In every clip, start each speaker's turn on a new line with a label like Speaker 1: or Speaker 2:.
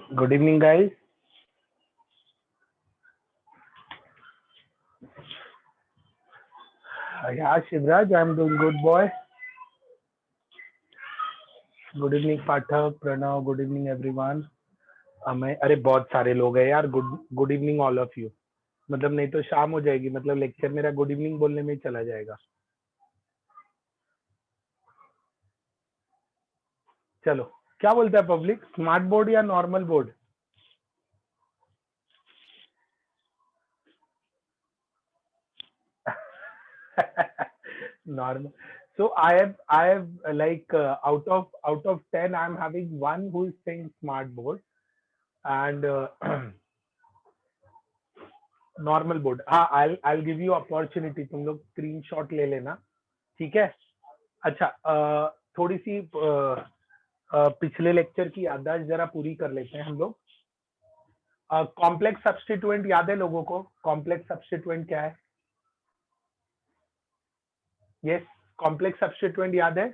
Speaker 1: Good evening, guys. Yeah, Shivraj, I'm doing good, boy. Good evening, Pathak, Pranav. Good evening, everyone. मैं अरे बहुत सारे लोग हैं यार. Good good evening all of you. मतलब नहीं तो शाम हो जाएगी. मतलब लेक्चर मेरा गुड इवनिंग बोलने में ही चला जाएगा. चलो, क्या बोलता है पब्लिक? स्मार्ट बोर्ड या normal board? Normal. So I have like out of 10, I'm having one who is saying smart board and normal board. हाँ, I'll give you opportunity. तुम लोग स्क्रीनशॉट ले लेना. ठीक है. अच्छा, थोड़ी सी पिछले लेक्चर की याददाश्त जरा पूरी कर लेते हैं हम लोग. कॉम्प्लेक्स सब्स्टिट्यूएंट याद है लोगों को? कॉम्प्लेक्स सब्स्टिट्यूएंट क्या है? यस, कॉम्प्लेक्स सब्स्टिट्यूएंट याद है?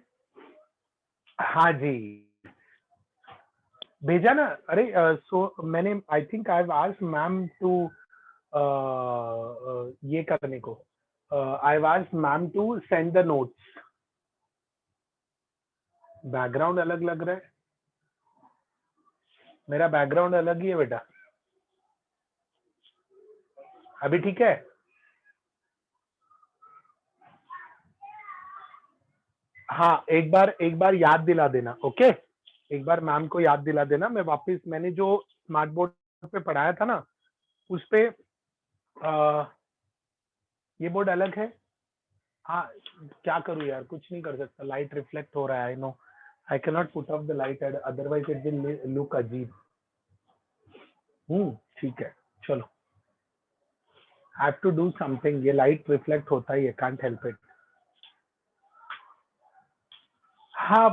Speaker 1: हाँ जी, भेजा ना. अरे सो मैंने I think I have asked ma'am to ये करने को. I have asked ma'am to send the notes. Background अलग लग रहा है. मेरा बैकग्राउंड अलग ही है बेटा. अभी ठीक है? हाँ, एक बार याद दिला देना. ओके, एक बार मैम को याद दिला देना. मैं वापस, मैंने जो स्मार्ट बोर्ड पे पढ़ाया था ना, उस पे ये बोर्ड अलग है. हाँ, क्या करूँ यार, कुछ नहीं कर सकता. लाइट रिफ्लेक्ट हो रहा है. I know I can not put off the light, otherwise it will look अजीब. ठीक है, चलो. Have to do something. ये लाइट रिफ्लेक्ट होता ही है, कांट हेल्प इट. हाँ,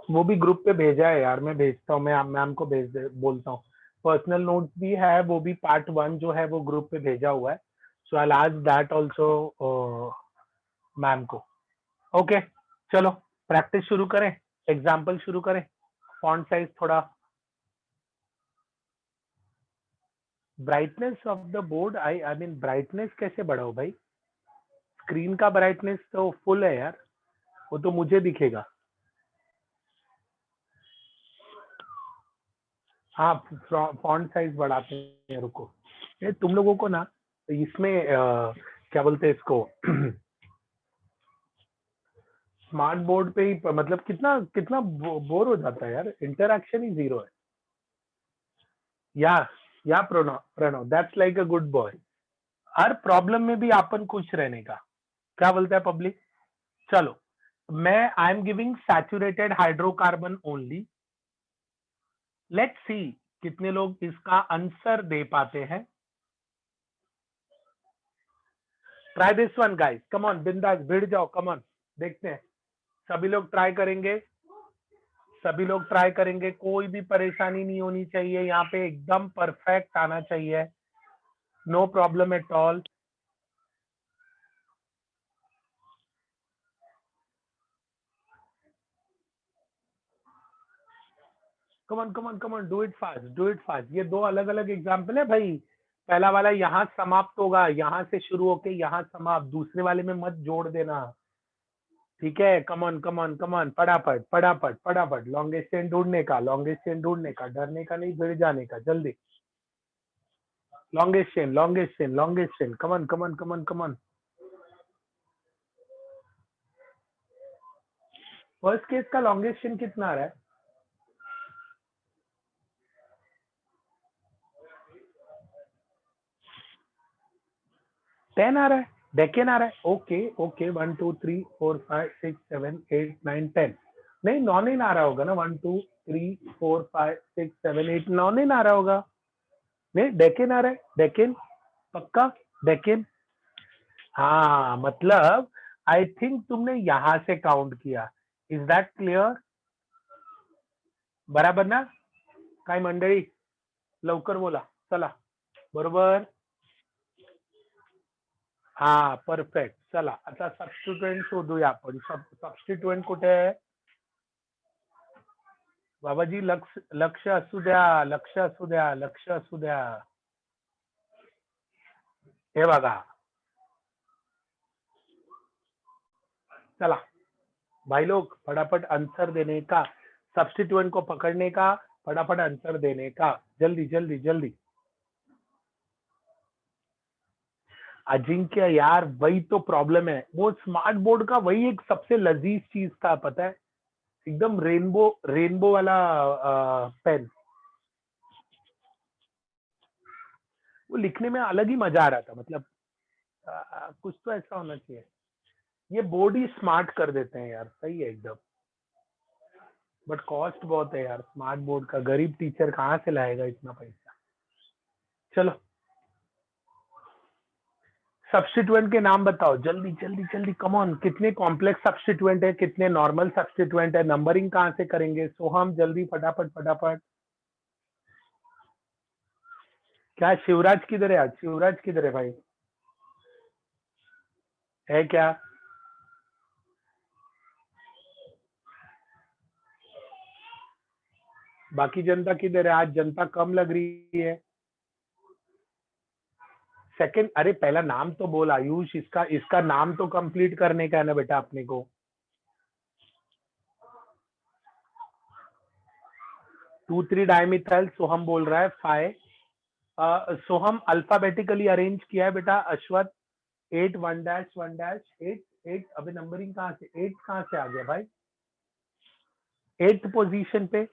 Speaker 1: वो भी ग्रुप पे भेजा है यार. मैं भेजता हूँ. मैं मैम को भेज दे बोलता हूँ. पर्सनल नोट्स भी है, वो भी पार्ट 1 जो है वो ग्रुप पे भेजा हुआ है. So I ask that also ma'am को. ओके, चलो प्रैक्टिस शुरू करें. एग्जाम्पल शुरू करें. फॉन्ट साइज थोड़ा. Brightness of the board, I mean brightness कैसे बढ़ाओ भाई? स्क्रीन का ब्राइटनेस तो फुल है यार, वो तो मुझे दिखेगा. हाँ, फॉन्ट साइज बढ़ाते हैं, रुको. ये तुम लोगों को ना इसमें क्या बोलते हैं इसको? स्मार्ट बोर्ड पे ही मतलब कितना कितना बोर हो जाता है यार. इंटरक्शन ही जीरो है. या या Pranav, Pranav that's like a good boy. हर प्रॉब्लम में भी अपन खुश रहने का. क्या बोलता है पब्लिक? चलो, मैं I am giving saturated hydrocarbon only. Let's see कितने लोग इसका आंसर दे पाते हैं. Try this one guys, come on, बिंदास भिड़ जाओ. कम ऑन, देखते हैं. सभी लोग ट्राई करेंगे. सभी लोग ट्राई करेंगे. कोई भी परेशानी नहीं होनी चाहिए. यहाँ पे एकदम परफेक्ट आना चाहिए. No problem at all. Come on come on come on, do it fast, do it fast. ये दो अलग अलग एग्जाम्पल है भाई. पहला वाला यहाँ समाप्त होगा, यहाँ से शुरू होके यहाँ समाप्त. दूसरे वाले में मत जोड़ देना. ठीक है. कमन कमन कमन, फटाफट फटाफट फटाफट. लॉन्गेस्ट चेन ढूंढने का, लॉन्गेस्ट चेन ढूंढने का. डरने का नहीं, भिड़ जाने का. जल्दी. Longest chain, longest chain, longest chain. Come on come on come on come on. First case का लॉन्गेस्ट चेन कितना आ रहा है? 10 आ रहा है. डेकेन आ रहा है. Okay okay. 1 2 3 4 5 6 7 8 9 10. नहीं, नॉन इन आ रहा होगा ना. 1 2 3 4 5 6 7 8 नॉन इन आ रहा होगा. नहीं, डेकेन आ रहा है. डेकेन पक्का. डेकेन. हाँ, मतलब आई थिंक तुमने यहां से काउंट किया. Is that clear? बराबर ना? काय मंडळी, लवकर बोला. चला, बरोबर. हा, परफेक्ट. चला, आता सबस्टिट्यूएंट शोधूया आपण. सबस्टिट्यूएंट कुठे आहे? बाबाजी लक्ष असू द्या, लक्ष असू द्या, लक्ष असू द्या. हे बघा, चला भाई लोग, फटाफट आंसर देने का, सब्स्टिट्यूएंट को पकड़ने का, फटाफट आंसर देने का, जल्दी जल्दी जल्दी. अजिंक्य यार, वही तो प्रॉब्लम है, वो स्मार्ट बोर्ड का वही एक सबसे लजीज चीज था, पता है, एकदम रेनबो रेनबो वाला पेन. वो लिखने में अलग ही मजा आ रहा था, मतलब कुछ तो ऐसा होना चाहिए. ये बोर्ड ही स्मार्ट कर देते हैं यार, सही है एकदम. बट कॉस्ट बहुत है यार स्मार्ट बोर्ड का, गरीब टीचर कहाँ से लाएगा इतना पैसा. चलो, सब्स्टिट्यूएंट के नाम बताओ, जल्दी जल्दी जल्दी, कम ऑन. कितने कॉम्प्लेक्स सब्स्टिट्यूएंट है, कितने नॉर्मल सब्स्टिट्यूएंट है, नंबरिंग कहाँ से करेंगे. सोहम जल्दी, फटाफट फटाफट. क्या शिवराज किधर है आज, शिवराज किधर है भाई, है क्या. बाकी जनता किधर है, आज जनता कम लग रही है. सेकंड, अरे पहला नाम तो बोल आयुष, इसका इसका नाम तो कंप्लीट करने का है ना बेटा अपने को. 2,3 डायमिथाइल, सोहम बोल रहा है 5. सोहम अल्फाबेटिकली अरेंज किया है बेटा. अश्वत 8 1 डैश 1 डैश 8 8. अबे नंबरिंग कहाँ से, 8 कहाँ से आ गया भाई, 8th पोजीशन पे.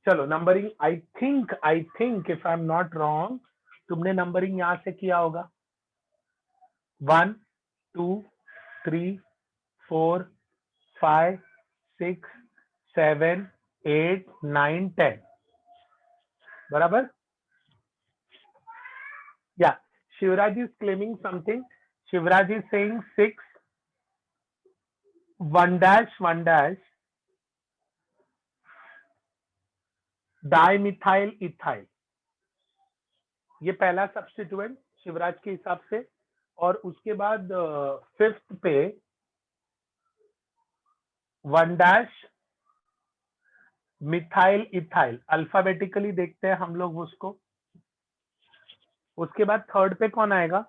Speaker 1: चलो numbering, I think if I am not wrong, तुमने नंबरिंग यहां से किया होगा. 1 2 3 4 5 6 7 8 9 10, बराबर. या Shivraj is claiming something. Shivraj is saying 6 1 dash 1 dash dimethyl ethyl. ये पहला सब्स्टिट्यूएंट शिवराज के हिसाब से. और उसके बाद 5th पे 1 डैश मिथाइल इथाइल. अल्फाबेटिकली देखते हैं हम लोग उसको. उसके बाद 3rd पे कौन आएगा,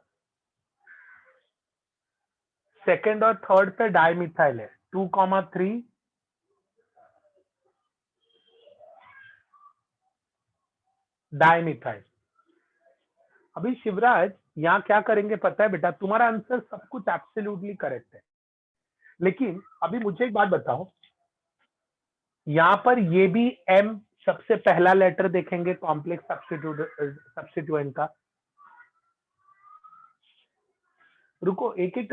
Speaker 1: 2nd और 3rd पे डाइमिथाइल है. 2,3 डाइमिथाइल. अभी शिवराज यहाँ क्या करेंगे पता है बेटा, तुम्हारा आंसर सब कुछ एब्सोल्युटली करेक्ट है, लेकिन अभी मुझे एक बात बताओ, यहाँ पर ये भी एम सबसे पहला लेटर देखेंगे कॉम्प्लेक्स सब्स्टिट्यूएंट का. रुको, एक एक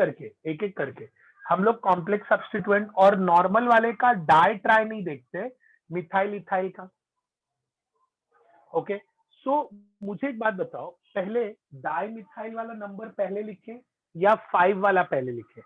Speaker 1: करके हम लोग कॉम्प्लेक्स सब्स्टिट्यूएंट और नॉर्मल वाले का डाई ट्राई नहीं देखते, मिथाइल इथाइल का. ओके, सो मुझे एक बात बताओ, पहले डाई मिथाइल वाला नंबर पहले लिखे या 5 वाला पहले लिखे.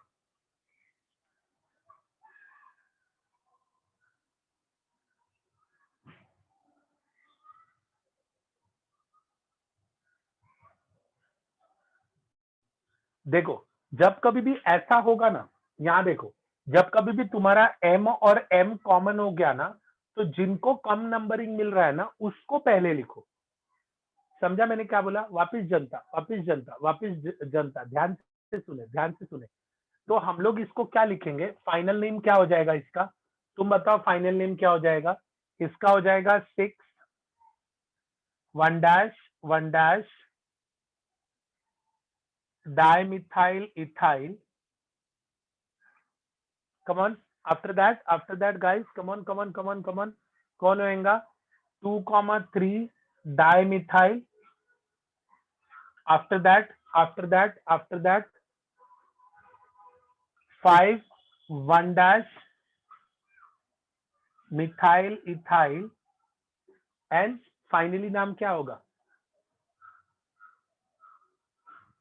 Speaker 1: देखो, जब कभी भी ऐसा होगा ना, यहाँ देखो, जब कभी भी तुम्हारा एम और एम कॉमन हो गया ना, तो जिनको कम नंबरिंग मिल रहा है ना उसको पहले लिखो. समझा मैंने क्या बोला. वापिस जनता, वापिस जनता, वापिस जनता, ध्यान से सुने, ध्यान से सुने. तो हम लोग इसको क्या लिखेंगे, फाइनल नेम क्या हो जाएगा इसका, तुम बताओ फाइनल नेम क्या हो जाएगा. इसका हो जाएगा 6 1 dash 1 dash dimethyl ethyl. come on, after that guys, come on कौन होएगा, 2,3 dimethyl. after that 5 1 dash methyl ethyl and finally नाम क्या होगा,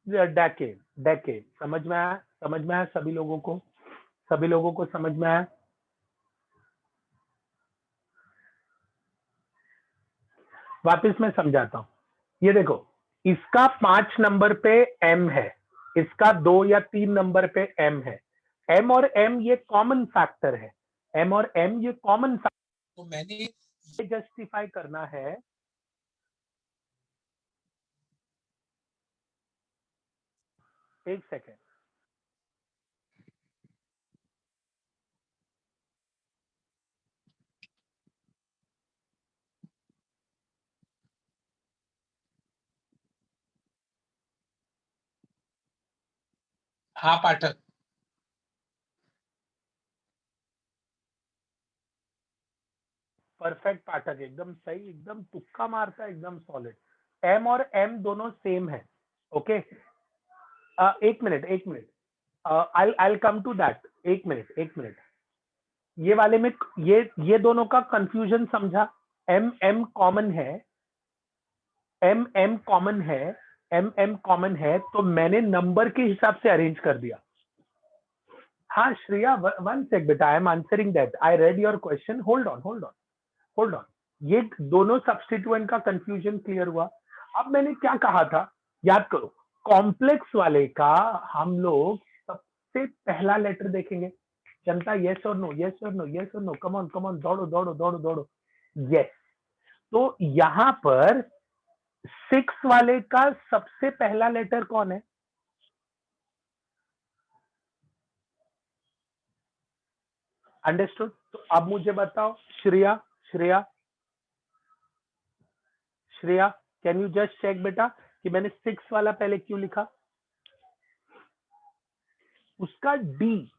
Speaker 1: डेकेड. समझ में आया सभी लोगों को समझ में आया. वापस मैं समझाता हूं. ये देखो, इसका 5 नंबर पे m है, इसका 2 या 3 नंबर पे m है. m और m ये कॉमन फैक्टर है. M और M ये कॉमन,
Speaker 2: तो मैंने
Speaker 1: ये जस्टिफाई करना है। एक सेकेंड,
Speaker 2: हाँ पाठक,
Speaker 1: परफेक्ट पाठक, एकदम सही, एकदम तुक्का मारता है, एकदम सॉलिड। M और M दोनों सेम है। ओके, एक मिनट, एक minute, I come to that. एक मिनट, एक मिनट, ये वाले में ये दोनों का कंफ्यूजन समझा। M M कॉमन है, M M कॉमन है, M M कॉमन है, तो मैंने नंबर के हिसाब से अरेंज कर दिया। हाँ श्रेया, वन सेक बेटा, I am answering that, I read your question, hold on, hold on, hold on. ये दोनों सब्स्टिट्यूएंट का कंफ्यूजन क्लियर हुआ। अब मैंने क्या कहा था, याद करो, कॉम्प्लेक्स वाले का हम लोग सबसे पहला लेटर देखेंगे। जनता यस और नो, यस और नो, यस और no, come on come on, दौड़ो दौड़ो दौड़ो दौड़ो, यस। तो यहां पर 6 वाले का सबसे पहला लेटर कौन है? अंडरस्टूड? तो अब मुझे बताओ Shreya, Shreya, Shreya, can you just check बेटा कि मैंने 6 वाला पहले क्यों लिखा? उसका डी,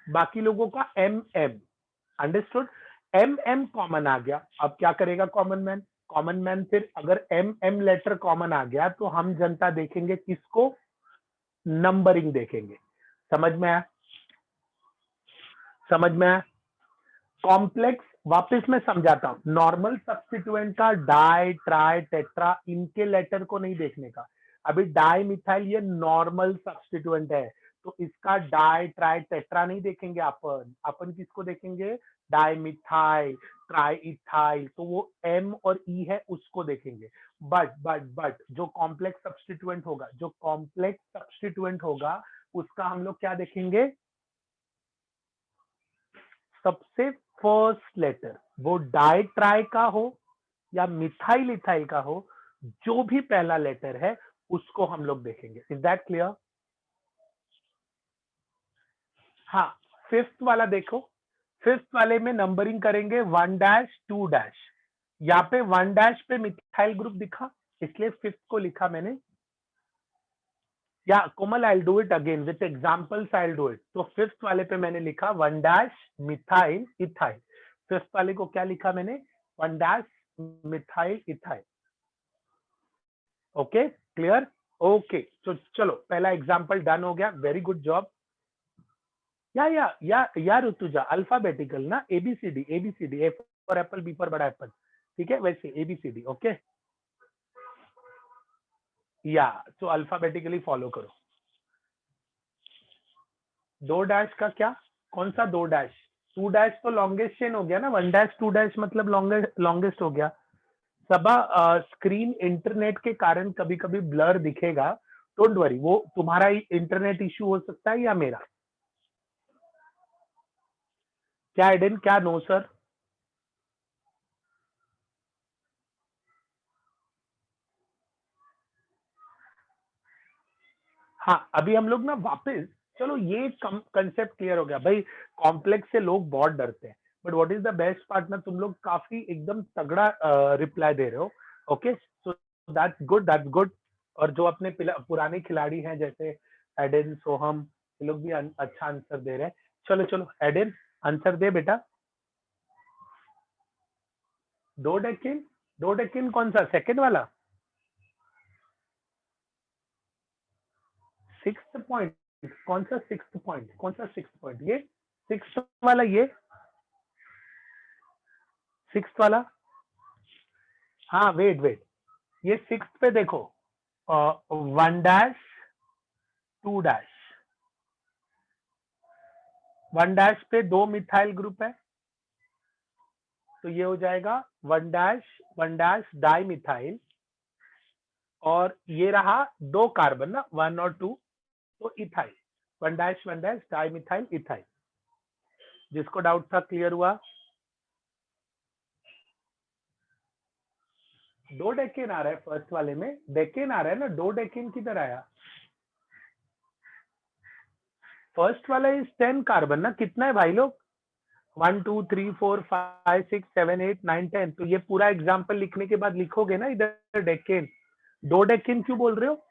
Speaker 1: बाकी लोगों का M M. Understood? M M common आ गया, अब क्या करेगा कॉमन मैन? कॉमन मैन फिर अगर एम एम लेटर कॉमन आ गया तो हम जनता देखेंगे किसको? नंबरिंग देखेंगे। समझ में आया? समझ में आया? कॉम्प्लेक्स वापस मैं समझाता हूं, नॉर्मल सब्स्टिट्यूएंट का डाई, ट्राई, टेट्रा, इनके लेटर को नहीं देखने का। अभी डाई मिथाइल ये नॉर्मल सब्स्टिट्यूएंट है, तो इसका डाई, ट्राई, टेट्रा नहीं देखेंगे अपन। अपन किसको देखेंगे? डाई मिथाइल, ट्राई इथाइल, तो वो एम और ई है, उसको देखेंगे। बट जो कॉम्प्लेक्स सब्स्टिट्यूएंट होगा, जो कॉम्प्लेक्स सब्स्टिट्यूएंट होगा, उसका हम लोग क्या देखेंगे? सबसे फर्स्ट लेटर, वो डाई ट्राई का हो या मिथाइल इथाइल का हो, जो भी पहला लेटर है उसको हम लोग देखेंगे। Is that clear? हाँ, फिफ्थ वाला देखो, फिफ्थ वाले में नंबरिंग करेंगे 1 डैश 2 डैश। यहाँ पे 1 डैश पे मिथाइल ग्रुप दिखा, इसलिए फिफ्थ को लिखा मैंने। Yeah Komal, I do it again with examples, I do it. तो फिफ्थ वाले पे मैंने लिखा 1 डैश मिथाइल इथाइल। फिफ्थ वाले को क्या लिखा मैंने? 1 dash methyl ethyl. Okay, clear? Okay, तो चलो पहला एग्जाम्पल डन हो गया, वेरी गुड जॉब। या ऋतुजा, अल्फाबेटिकल ना, A B C D, A B C D, A for apple, B for बड़ा एप्पल, ठीक है, वैसे एबीसीडी। ओके, या तो अल्फाबेटिकली फॉलो करो। 2 डैश का क्या? कौन सा 2 डैश? 2 डैश तो लॉन्गेस्ट चेन हो गया ना, 1 डैश 2 डैश मतलब लॉन्गेस्ट हो गया। सबा स्क्रीन इंटरनेट के कारण कभी कभी ब्लर दिखेगा, डोंट वरी, वो तुम्हारा इंटरनेट इश्यू हो सकता है या मेरा। क्या एडन, क्या नो सर? हाँ, अभी हम लोग ना वापस, चलो ये कंसेप्ट क्लियर हो गया भाई। कॉम्प्लेक्स से लोग बहुत डरते हैं, but what is the best part ना, तुम लोग काफी एकदम तगड़ा रिप्लाई दे रहे हो। Okay, so that's good, that's good. और जो अपने पुराने खिलाड़ी हैं जैसे एडन, सोहम, ये लोग भी अच्छा आंसर दे रहे हैं। चलो चलो एडन, आंसर दे बेटा। 2 डेकिन, 2 डेकिन कौन सा, सेकंड वाला? 6th point? कौन सा 6th पॉइंट, कौन सा 6th पॉइंट? ये 6th वाला, ये 6th वाला। हाँ वेट वेट, ये 6th पे देखो, 1 डैश 2 डैश, 1 डैश पे 2 मिथाइल ग्रुप है, तो ये हो जाएगा 1 डैश डाई मिथाइल, और ये रहा 2 कार्बन ना, 1 और 2, तो ethyl, 1 dash die methyl ethyl. जिसको डाउट था क्लियर हुआ? 2 डेकेन आ रहा है फर्स्ट वाले में, डेकेन आ रहा है ना, 2 डेकेन किधर आया? फर्स्ट वाला इज 10 कार्बन ना, कितना है भाई लोग? 1 2 3 4 5 6 7 8 9 10। तो ये पूरा एग्जाम्पल लिखने के बाद लिखोगे ना इधर डेकेन। 2 डेकेन क्यों बोल रहे हो?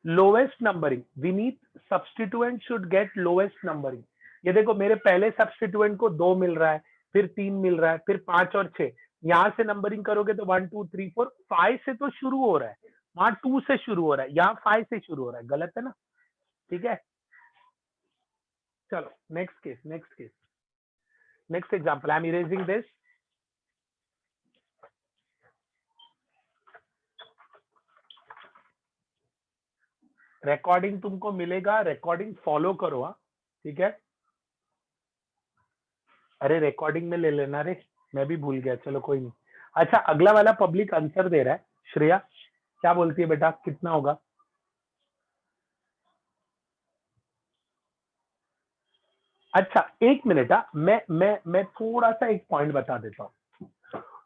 Speaker 1: Lowest numbering, Vineet substituent should get lowest numbering. ये देखो मेरे पहले सब्सटीट्यूएंट को 2 मिल रहा है, फिर 3 मिल रहा है, फिर 5 और 6। यहां से नंबरिंग करोगे तो 1 2 3 4 5 से तो शुरू हो रहा है, वहां 2 से शुरू हो रहा है, यहाँ 5 से शुरू हो रहा है, गलत है ना? ठीक है, चलो next case, next example. I am erasing this. Recording तुमको मिलेगा, रिकॉर्डिंग फॉलो करो। हाँ ठीक है, अरे रिकॉर्डिंग में ले लेना रे, मैं भी भूल गया, चलो कोई नहीं। अच्छा, अगला वाला पब्लिक आंसर दे रहा है। श्रेया क्या बोलती है बेटा, कितना होगा? अच्छा एक मिनट, मैं थोड़ा सा एक पॉइंट बता देता हूँ।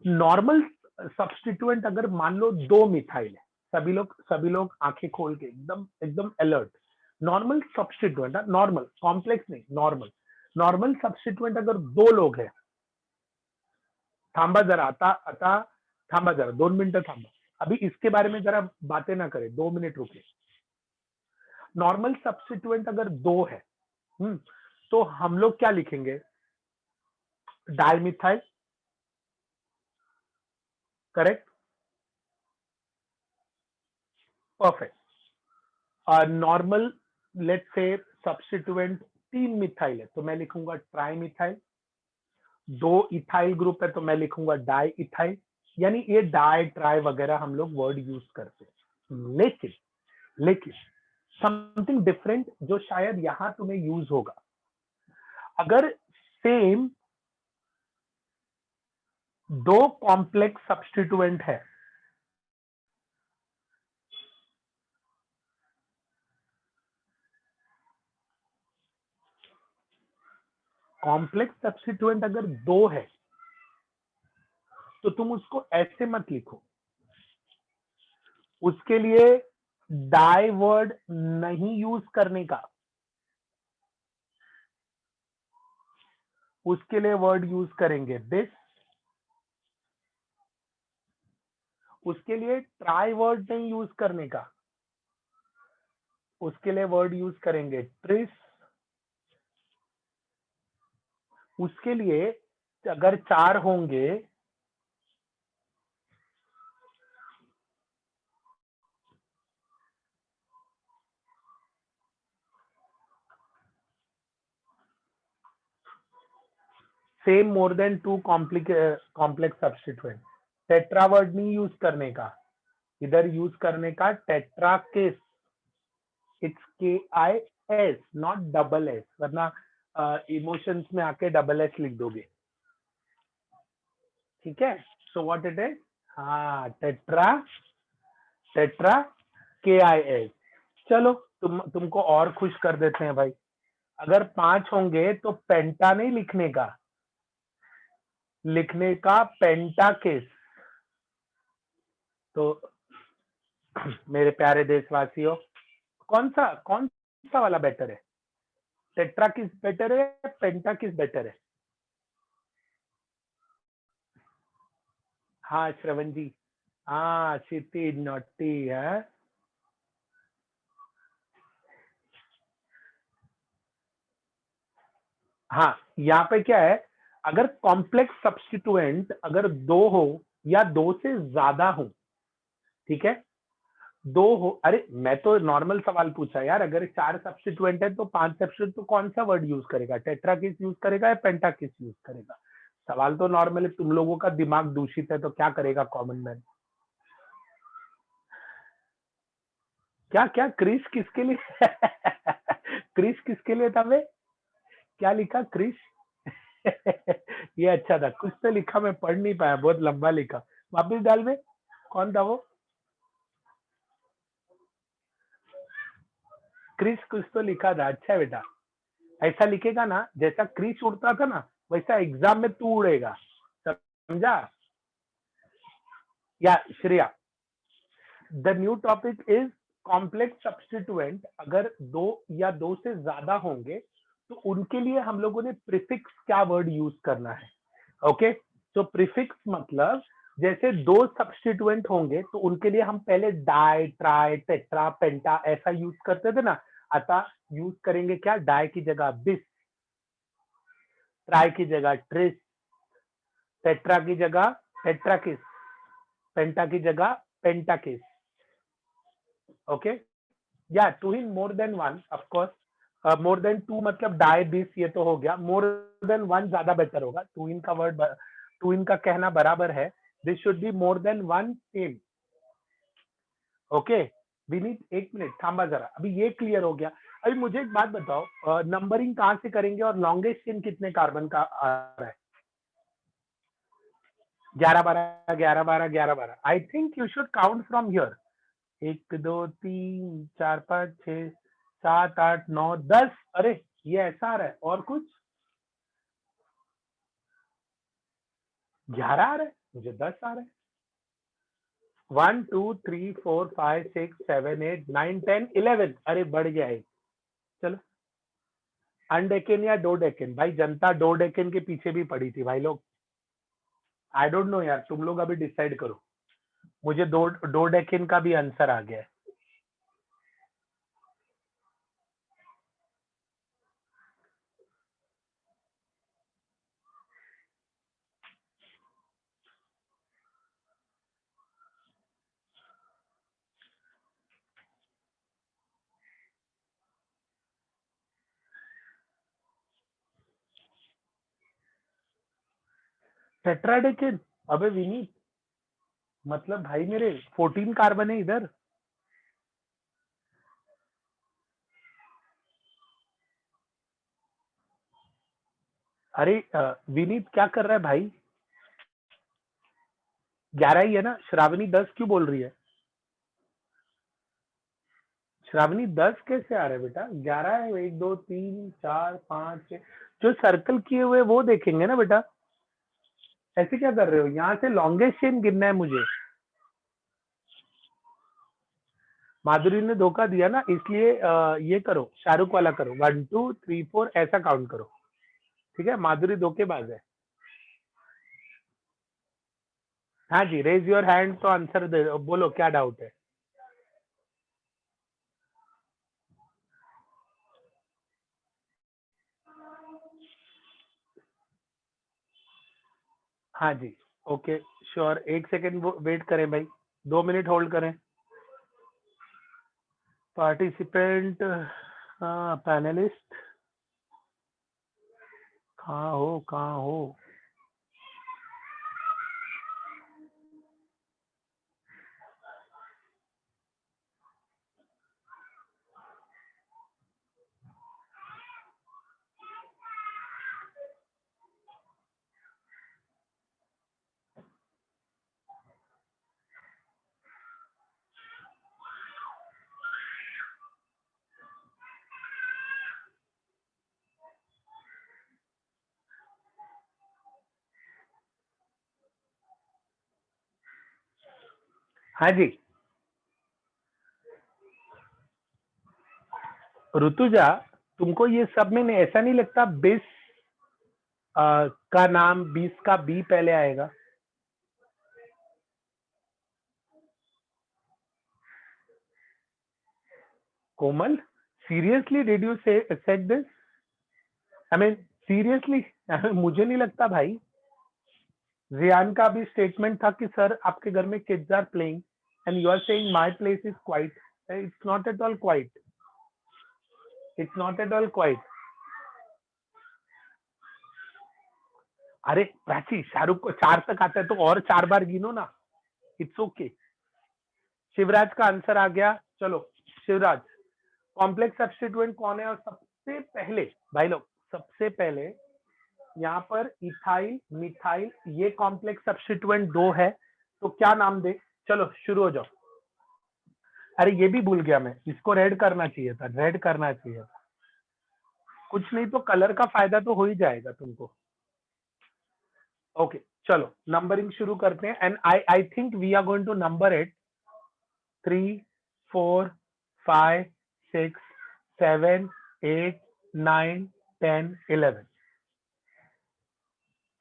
Speaker 1: नॉर्मल सब्सटीट्यूएंट अगर मान लो 2 मिथाइल है, सभी लोग आंखें खोल के एकदम एकदम alert. Normal substituent, normal complex नहीं, नॉर्मल नॉर्मल सब्सटीट्यूएंट अगर 2 लोग है, थांबा जरा, आता आता थांबा जरा, 2 मिनट थांबा, अभी इसके बारे में जरा बातें ना करें, 2 मिनट रुके। नॉर्मल सब्सटीट्यूएंट अगर 2 है, तो हम लोग क्या लिखेंगे? Dimethyl, correct, perfect. Normal let's say substituent 3 methyl है तो मैं लिखूंगा ट्राइमिथाइल। 2 इथाइल ग्रुप है तो मैं लिखूंगा डाई इथाइल। यानी ये डाई ट्राई वगैरह हम लोग वर्ड यूज करते हैं। लेकिन समथिंग डिफरेंट जो शायद यहां तुम्हें यूज होगा, अगर सेम 2 कॉम्प्लेक्स सब्स्टिट्यूएंट है, कॉम्प्लेक्स सब्स्टिट्यूएंट अगर 2 है तो तुम उसको ऐसे मत लिखो, उसके लिए डाई वर्ड नहीं यूज करने का, उसके लिए वर्ड यूज करेंगे दिस। उसके लिए ट्राई वर्ड नहीं यूज करने का, उसके लिए वर्ड यूज करेंगे ट्रिस। उसके लिए अगर 4 होंगे, same more than 2 complex substituent, tetra word नहीं यूज करने का, इधर यूज करने का tetra case. It's KIS not double S, वरना इमोशंस में आके डबल एस लिख दोगे। ठीक है, सो व्हाट इट इज? हाँ, टेट्रा KIS। चलो तुमको और खुश कर देते हैं भाई, अगर 5 होंगे तो पेंटा नहीं लिखने का पेंटा केस। तो मेरे प्यारे देशवासियों, कौन सा वाला बेटर है? टेट्रा किस बेटर है, पेंटा किस बेटर है? हाँ श्रवण जी, हाँ क्षितिज नोटी है। हाँ यहाँ पे क्या है, अगर कॉम्प्लेक्स सब्स्टिट्यूएंट अगर 2 हो या 2 से ज्यादा हो, ठीक है, 2 हो, अरे मैं तो नॉर्मल सवाल पूछा यार, अगर 4 सब्स्टिट्यूएंट है तो 5 सब्स्टिट्यूएंट तो कौन सा वर्ड यूज करेगा? टेट्रा किस यूज करेगा या पेंटा किस यूज करेगा? सवाल तो नॉर्मली, तुम लोगों का दिमाग दूषित है तो क्या करेगा कॉमन मैन? क्या क्या क्रिस किसके लिए? क्रिस किसके लिए था बे? क्या लिखा क्रिस? ये अच्छा था, कुछ तो लिखा, मैं पढ़ नहीं पाया, बहुत लंबा लिखा, वापिस डाल में। कौन था वो? क्रिस कुछ तो लिखा था। अच्छा है बेटा, ऐसा लिखेगा ना जैसा क्रिस उड़ता था ना, वैसा एग्जाम में तू उड़ेगा, समझा? या Shreya, the new topic is complex substituent. अगर दो या दो से ज्यादा होंगे तो उनके लिए हम लोगों ने प्रीफिक्स क्या वर्ड यूज करना है। ओके, तो प्रीफिक्स मतलब जैसे दो सब्स्टिट्यूएंट होंगे तो उनके लिए हम पहले डाई, ट्राई, टेट्रा, पेंटा ऐसा यूज करते थे ना। अतः यूज करेंगे क्या? डाई की जगह बिस, ट्राई की जगह ट्रिस, टेट्रा की जगह टेट्राकिस, पेंटा की जगह पेंटाकिस। ओके, या two in more than one, of course more than two मतलब डाई बिस, ये तो हो गया। मोर देन वन ज्यादा बेटर होगा। टू इन का वर्ड, टू इन का कहना बराबर है। This should be more than one same. Okay Vineet, एक मिनट थांबा जरा, अभी ये क्लियर हो गया। अभी मुझे एक बात बताओ, नंबरिंग कहाँ से करेंगे और लॉन्गेस्ट चेन कितने कार्बन का आ रहा है? 11 12 11 12 11 12। I think you should count from here. 1 2 3 4 5 6 7 8 9 10। अरे ये ऐसा आ रहा है, और कुछ 11 आ रहा है, मुझे 10 आ रहा है। 1 2 3 4 5 6 7 8 9 10 11। अरे बढ़ गया है। चलो, अनडेकन या डो डेकन? भाई जनता डो डेकन के पीछे भी पड़ी थी भाई लोग। आई डोंट नो यार, तुम लोग अभी डिसाइड करो। मुझे डो डेकन का भी आंसर आ गया है। टेट्राडेकन? अबे विनीत, मतलब भाई मेरे 14 कार्बन है इधर। अरे विनीत क्या कर रहा है भाई? 11 ही है ना? श्रावणी 10 क्यों बोल रही है? श्रावणी 10 कैसे आ रहा है बेटा? 11 है। 1 2 3 4 5 6 जो सर्कल किए हुए वो देखेंगे ना बेटा। ऐसे क्या कर रहे हो? यहाँ से लॉन्गेस्ट चेन गिनना है मुझे। माधुरी ने धोखा दिया ना, इसलिए ये करो, शाहरुख वाला करो, 1 2 3 4 ऐसा काउंट करो। ठीक है, माधुरी धोखेबाज है। हाँ जी, रेज योर हैंड तो आंसर दे, बोलो क्या डाउट है। हाँ जी, ओके श्योर। 1 सेकेंड वेट करें भाई, 2 मिनट होल्ड करें। पार्टिसिपेंट, पैनलिस्ट, कहाँ हो कहाँ हो? हाँ जी ऋतुजा, तुमको ये सब में ऐसा नहीं लगता 20 का नाम 20 का बी पहले आएगा? कोमल, सीरियसली डिड यू से said this? I mean seriously, मुझे नहीं लगता भाई। जियान का भी स्टेटमेंट था कि सर आपके घर में kids are playing and you are saying my place is quiet. It's not at all quiet, it's not at all quiet. अरे प्राची, शाहरुख को 4 तक आता है तो और 4 बार गिनो ना, इट्स ओके। शिवराज का आंसर आ गया। चलो शिवराज, कॉम्प्लेक्स सब्स्टिट्यूएंट कौन है? और सबसे पहले भाई लोग, सबसे पहले यहाँ पर इथाइल मिथाइल, ये कॉम्प्लेक्स सब्स्टिट्यूएंट 2 है, तो क्या नाम दे? चलो शुरू हो जाओ। अरे ये भी भूल गया मैं, इसको रेड करना चाहिए था, रेड करना चाहिए था। कुछ नहीं तो कलर का फायदा तो हो ही जाएगा तुमको। ओके चलो नंबरिंग शुरू करते हैं and I think we are going to number it 3 4 5 6 7 8 9 10 11।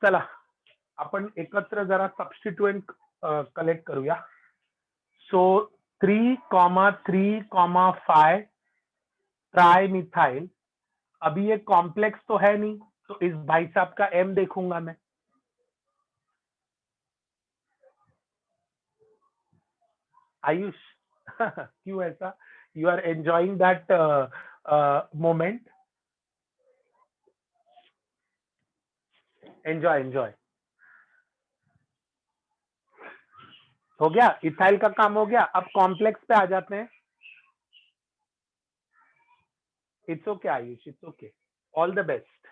Speaker 1: चला आपण एकत्र जरा सबस्टिट्यूएंट कलेक्ट करूया। सो 3,3,5 ट्राई मिथाइल, अभी ये कॉम्प्लेक्स तो है नहीं, तो इस भाई साहब का एम देखूंगा मैं। आयुष क्यों ऐसा, you are enjoying that moment, enjoy enjoy. हो गया, इथाइल का काम हो गया, अब कॉम्प्लेक्स पे आ जाते हैं। It's okay Ayush, it's okay, all the best.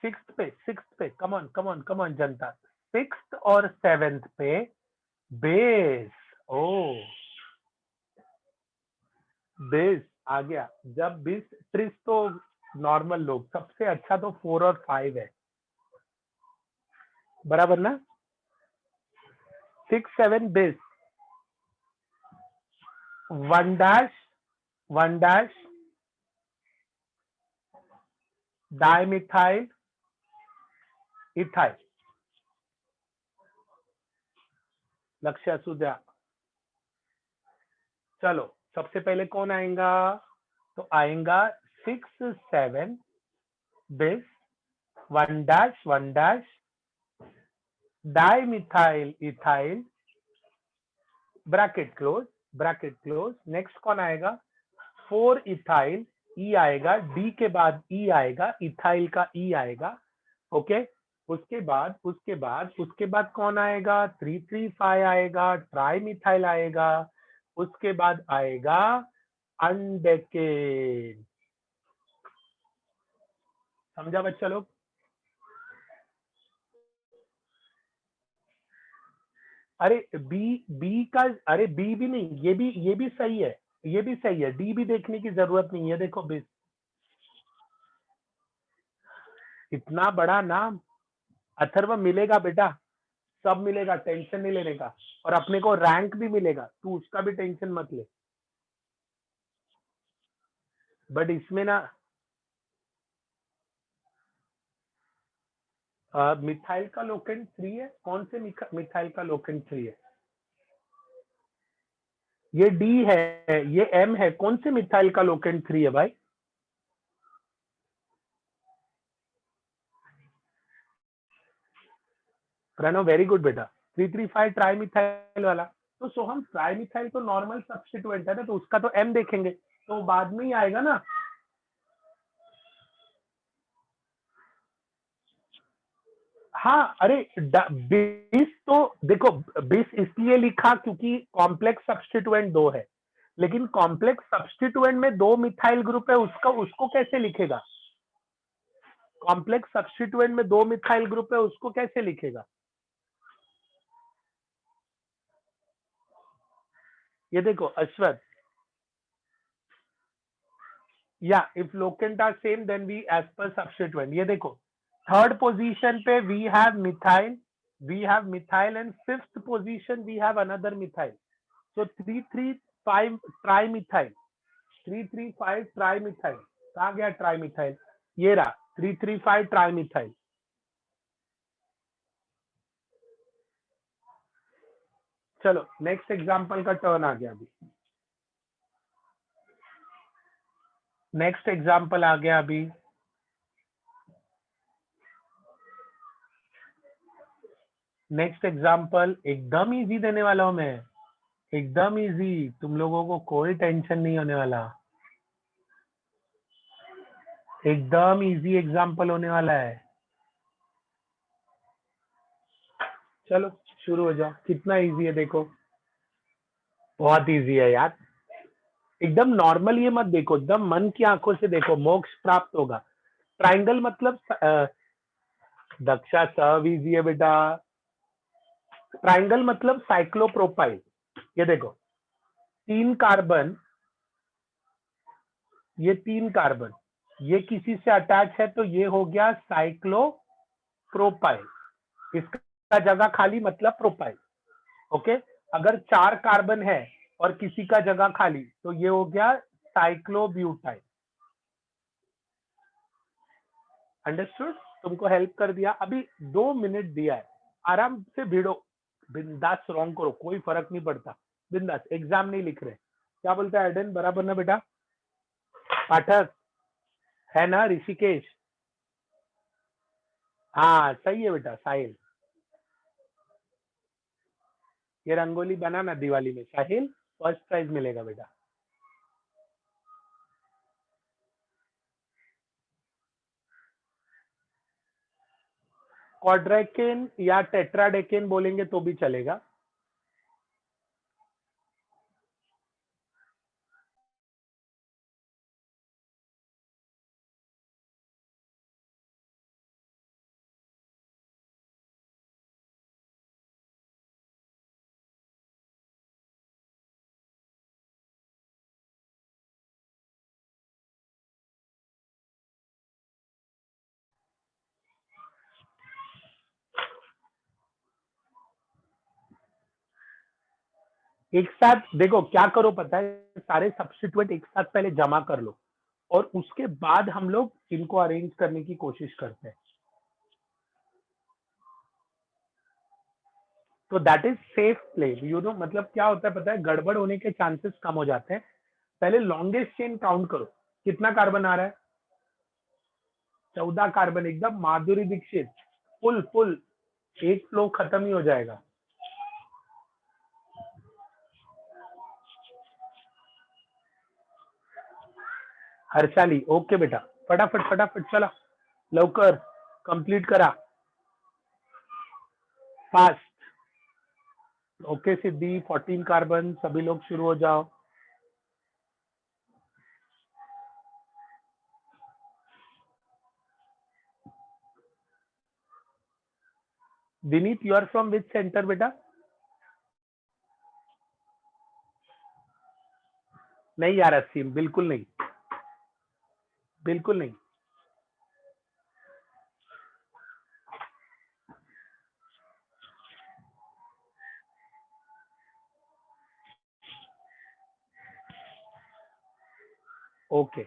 Speaker 1: Sixth पे come on come on come on जनता, सिक्स्थ और सेवेंथ पे बेस। ओ बेस आ गया। जब बीस ट्रिस तो नॉर्मल लोग, सबसे अच्छा तो 4 और 5 है, बराबर ना। 6 7 बेस, 1 डैश डाइमिथाइल इथाइल, लक्ष्य असू द्या। चलो सबसे पहले कौन आएगा, तो आएगा 6 7 base 1 dash dimethyl ethyl, bracket close. Next कौन आएगा, 4 इथाइल, ई आएगा, डी के बाद ई आएगा, इथाइल का ई आएगा। ओके उसके बाद कौन आएगा, 3,3,5 आएगा, ट्राई मिथाइल आएगा। उसके बाद आएगा अनडेकेन। समझा बच्चा लोग। अरे बी का, अरे बी भी नहीं, ये भी सही है, ये भी सही है, डी भी देखने की जरूरत नहीं है। देखो बेस, इतना बड़ा नाम अथर्व मिलेगा बेटा, सब मिलेगा, टेंशन नहीं लेने का, और अपने को रैंक भी मिलेगा, तू उसका भी टेंशन मत ले। बट इसमें ना मिथाइल का लोकेंट 3 है, कौन से मिथाइल का लोकेंट 3 है, ये डी है, ये एम है, कौन से मिथाइल का लोकेंट 3 है भाई। प्रणव वेरी गुड बेटा, 3,3,5 ट्राई मिथाइल वाला। तो सोहम ट्राई मिथाइल तो नॉर्मल सब्स्टिट्यूएंट है ना, तो उसका तो एम देखेंगे, तो बाद में ही आएगा ना। हाँ अरे बीस तो देखो, बीस इसलिए लिखा क्योंकि कॉम्प्लेक्स सब्स्टिट्यूएंट 2 है, लेकिन कॉम्प्लेक्स सब्स्टिट्यूएंट में 2 मिथाइल ग्रुप है, उसका उसको कैसे लिखेगा, कॉम्प्लेक्स सब्स्टिट्यूएंट में 2 मिथाइल ग्रुप है, उसको कैसे लिखेगा। ये देखो अश्वत, या if locant are same then we as per substituent. ये देखो थर्ड पोजीशन पे we have methyl and fifth position we have another methyl. So 3,3,5 trimethyl, 3,3,5 trimethyl, कहा गया ट्राई मिथाइल, ये रहा 3,3,5 ट्राई मिथाइल। चलो नेक्स्ट एग्जांपल का turn आ गया, अभी नेक्स्ट एग्जांपल आ गया अभी। नेक्स्ट एग्जांपल एकदम इजी देने वाला हूं मैं, एकदम इजी, तुम लोगों को कोई टेंशन नहीं होने वाला, एकदम इजी एग्जांपल होने वाला है। चलो शुरू हो जाओ, कितना इजी है देखो, बहुत इजी है यार, एकदम नॉर्मल, ये मत देखो, एकदम मन की आंखों से देखो, मोक्ष प्राप्त होगा। ट्राइंगल मतलब दक्षा सब इजी है बेटा, ट्राइंगल मतलब साइक्लोप्रोपाइल। ये देखो 3 कार्बन, ये 3 कार्बन, ये किसी से अटैच है तो ये हो गया साइक्लोप्रोपाइल, इसका जगह खाली मतलब प्रोपाइल। ओके, अगर 4 कार्बन है और किसी का जगह खाली तो ये हो गया साइक्लोब्यूटाइल। अंडरस्टूड? तुमको हेल्प कर दिया। अभी 2 मिनट दिया है, आराम से भिड़ो, बिंदास रॉन्ग करो, कोई फर्क नहीं पड़ता, बिंदास, एग्जाम नहीं लिख रहे। क्या बोलता है एडन, बराबर ना बेटा? पाठक है ना? ऋषिकेश, हाँ सही है बेटा। साहिल, ये रंगोली बना ना दिवाली में, साहिल फर्स्ट प्राइज मिलेगा बेटा। क्वाड्रेकेन या टेट्राडेकेन बोलेंगे तो भी चलेगा। एक साथ देखो क्या करो पता है, सारे सब्स्टिट्यूएंट एक साथ पहले जमा कर लो और उसके बाद हम लोग इनको अरेंज करने की कोशिश करते हैं, तो that is safe play, you know. मतलब क्या होता है पता है, गड़बड़ होने के चांसेस कम हो जाते हैं। पहले लॉन्गेस्ट चेन काउंट करो, कितना कार्बन आ रहा है? 14 कार्बन, एकदम माधुरी दीक्षित, फुल फुल, एक फ्लो खत्म ही हो जाएगा। हर्षाली, ओके बेटा, फटाफट फटाफट चला, लवकर कंप्लीट करा, फास्ट। ओके सिद्धि, 14 कार्बन, सभी लोग शुरू हो जाओ। Vineet, you are from which centre बेटा? नहीं यार असीम, बिल्कुल नहीं, बिल्कुल नहीं। ओके,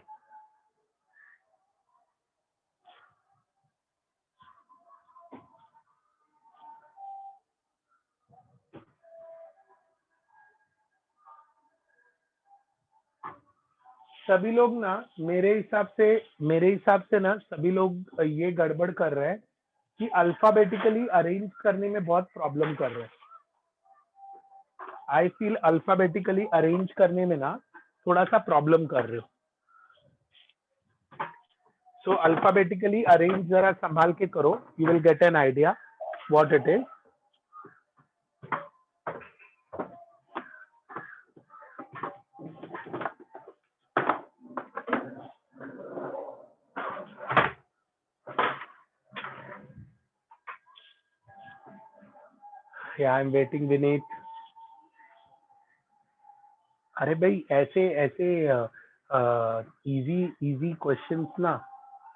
Speaker 1: सभी लोग ना, मेरे हिसाब से ना सभी लोग ये गड़बड़ कर रहे हैं कि अल्फाबेटिकली अरेंज करने में बहुत प्रॉब्लम कर रहे हैं। आई फील अल्फाबेटिकली अरेंज करने में ना थोड़ा सा प्रॉब्लम कर रहे हो, सो अल्फाबेटिकली अरेंज जरा संभाल के करो, you will get an idea what it is. I am waiting Vineet. अरे भाई, ऐसे ऐसे इजी इजी क्वेश्चंस ना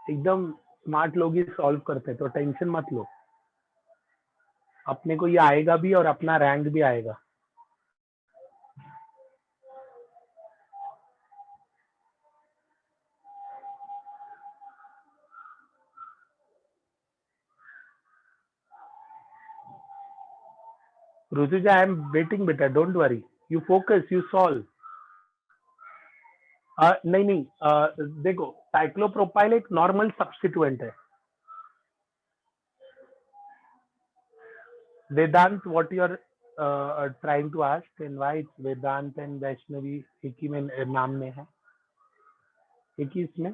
Speaker 1: एकदम स्मार्ट लोग ही सॉल्व करते हैं, तो टेंशन मत लो, अपने को ये आएगा भी और अपना रैंक भी आएगा। रुजुजा, आई एम वेटिंग बेटा, don't worry, you focus, you solve. नहीं नहीं, देखो साइक्लोप्रोपाइल एक नॉर्मल सब्स्टिट्यूएंट है। Vedant, what you are trying to ask, invite Vedant and Vaishnavi एक ही में नाम में है, एक ही इसमें।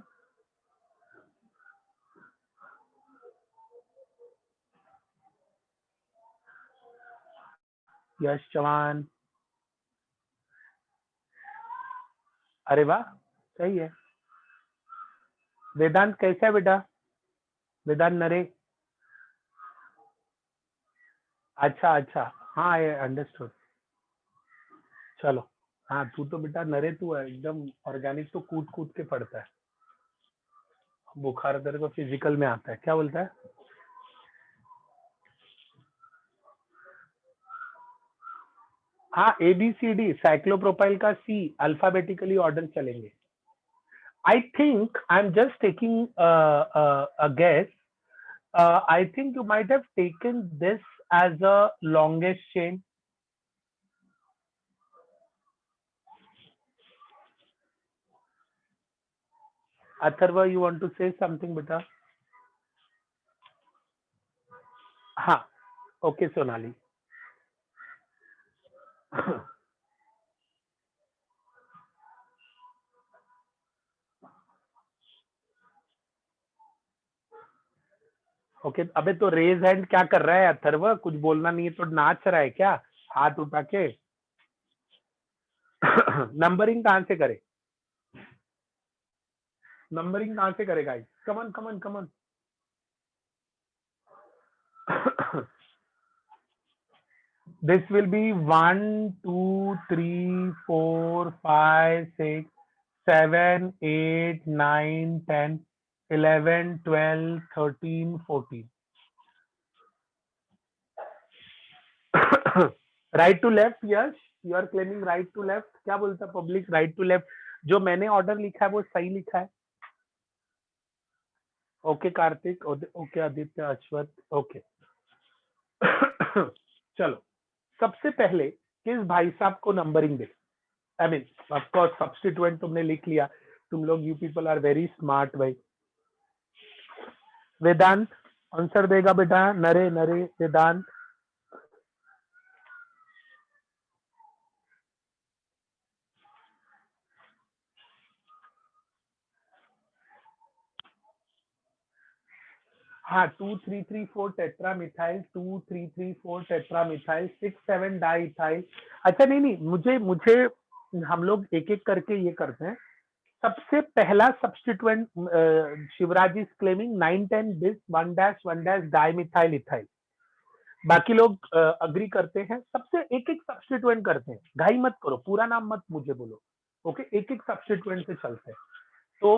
Speaker 1: यश चौहान, अरे वाह, सही है। वेदांत कैसा है बेटा? वेदांत नरे, अच्छा अच्छा, हाँ आई अंडरस्टूड। चलो हाँ तू तो बेटा नरे तू है एकदम ऑर्गेनिक, तो कूद कूद के पड़ता है। बुखार तेरे को फिजिकल में आता है, क्या बोलता है? हाँ ABCD साइक्लोप्रोपाइल का C अल्फाबेटिकली ऑर्डर चलेंगे। I think I am just taking a guess, I think you might have taken this as a longest chain. Atharva, you want to say something, beta? हाँ, okay, Sonali. Okay अबे तो raise hand क्या कर रहा है अथर्व? कुछ बोलना नहीं है तो नाच रहा है क्या हाथ उठा के? नंबरिंग कहाँ से करे? नंबरिंग कहाँ से करेगा? कमन come on common. This will be 1 2 3 4 5 6 7 8 9 10 11 12 13 14। Right to left, yes you are claiming right to left. क्या बोलता पब्लिक? राइट टू लेफ्ट जो मैंने ऑर्डर लिखा है वो सही लिखा है? Okay Kartik, okay Aditya, Ashwat, okay. चलो सबसे पहले किस भाई साहब को नंबरिंग दे? I mean of course substituent तुमने लिख लिया, तुम लोग you people are very smart भाई। वेदांत आंसर देगा बेटा, नरे नरे वेदांत। हाँ 2334 tetra methyl, 2334 tetra methyl, 67 di ethyl. अच्छा नहीं नहीं, मुझे मुझे हम लोग एक एक करके ये करते हैं। सबसे पहला सब्स्टिट्यूएंट शिवराज इज क्लेमिंग 910 बिस 1 डैश डाई मिथाइल इथाइल। बाकी लोग अग्री करते हैं। सबसे एक एक सब्स्टिट्यूएंट करते हैं, घाई मत करो, पूरा नाम मत मुझे बोलो। ओके एक एक सब्स्टिट्यूएंट से चलते हैं। तो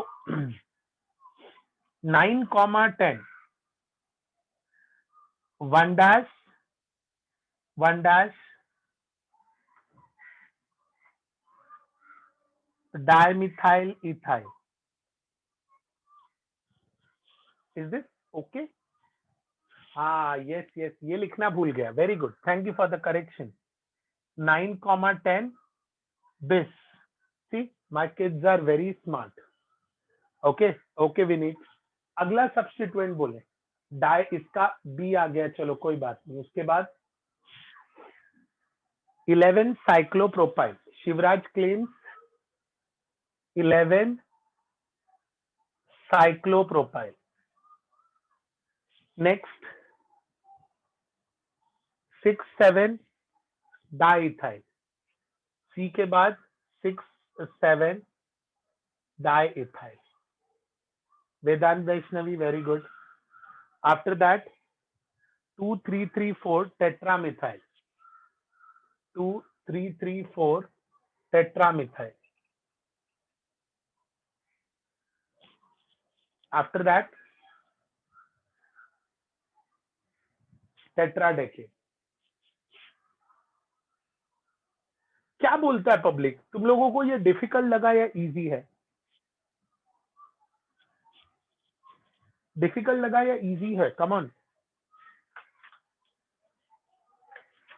Speaker 1: 9,10 1 dash dimethyl ethyl. Is this okay? हाँ यस यस, ये लिखना भूल गया, very good, thank you for the correction. 9,10 bis. See my kids are very smart. Okay okay Vineet, अगला सब्स्टिट्यूएंट बोले डाई, इसका बी आ गया, चलो कोई बात नहीं। उसके बाद 11 cyclopropyl, Shivraj claims 11 cyclopropyl. Next 6-7 diethyl, C के बाद 6-7 diethyl. Vedant Vaishnavi very good. After that 2-3-3-4 tetramethyl, 2-3-3-4 tetramethyl. After that tetradecane. क्या बोलता है पब्लिक? तुम लोगों को ये डिफिकल्ट लगा या इजी है? डिफिकल्ट लगा या इजी है? कम ऑन,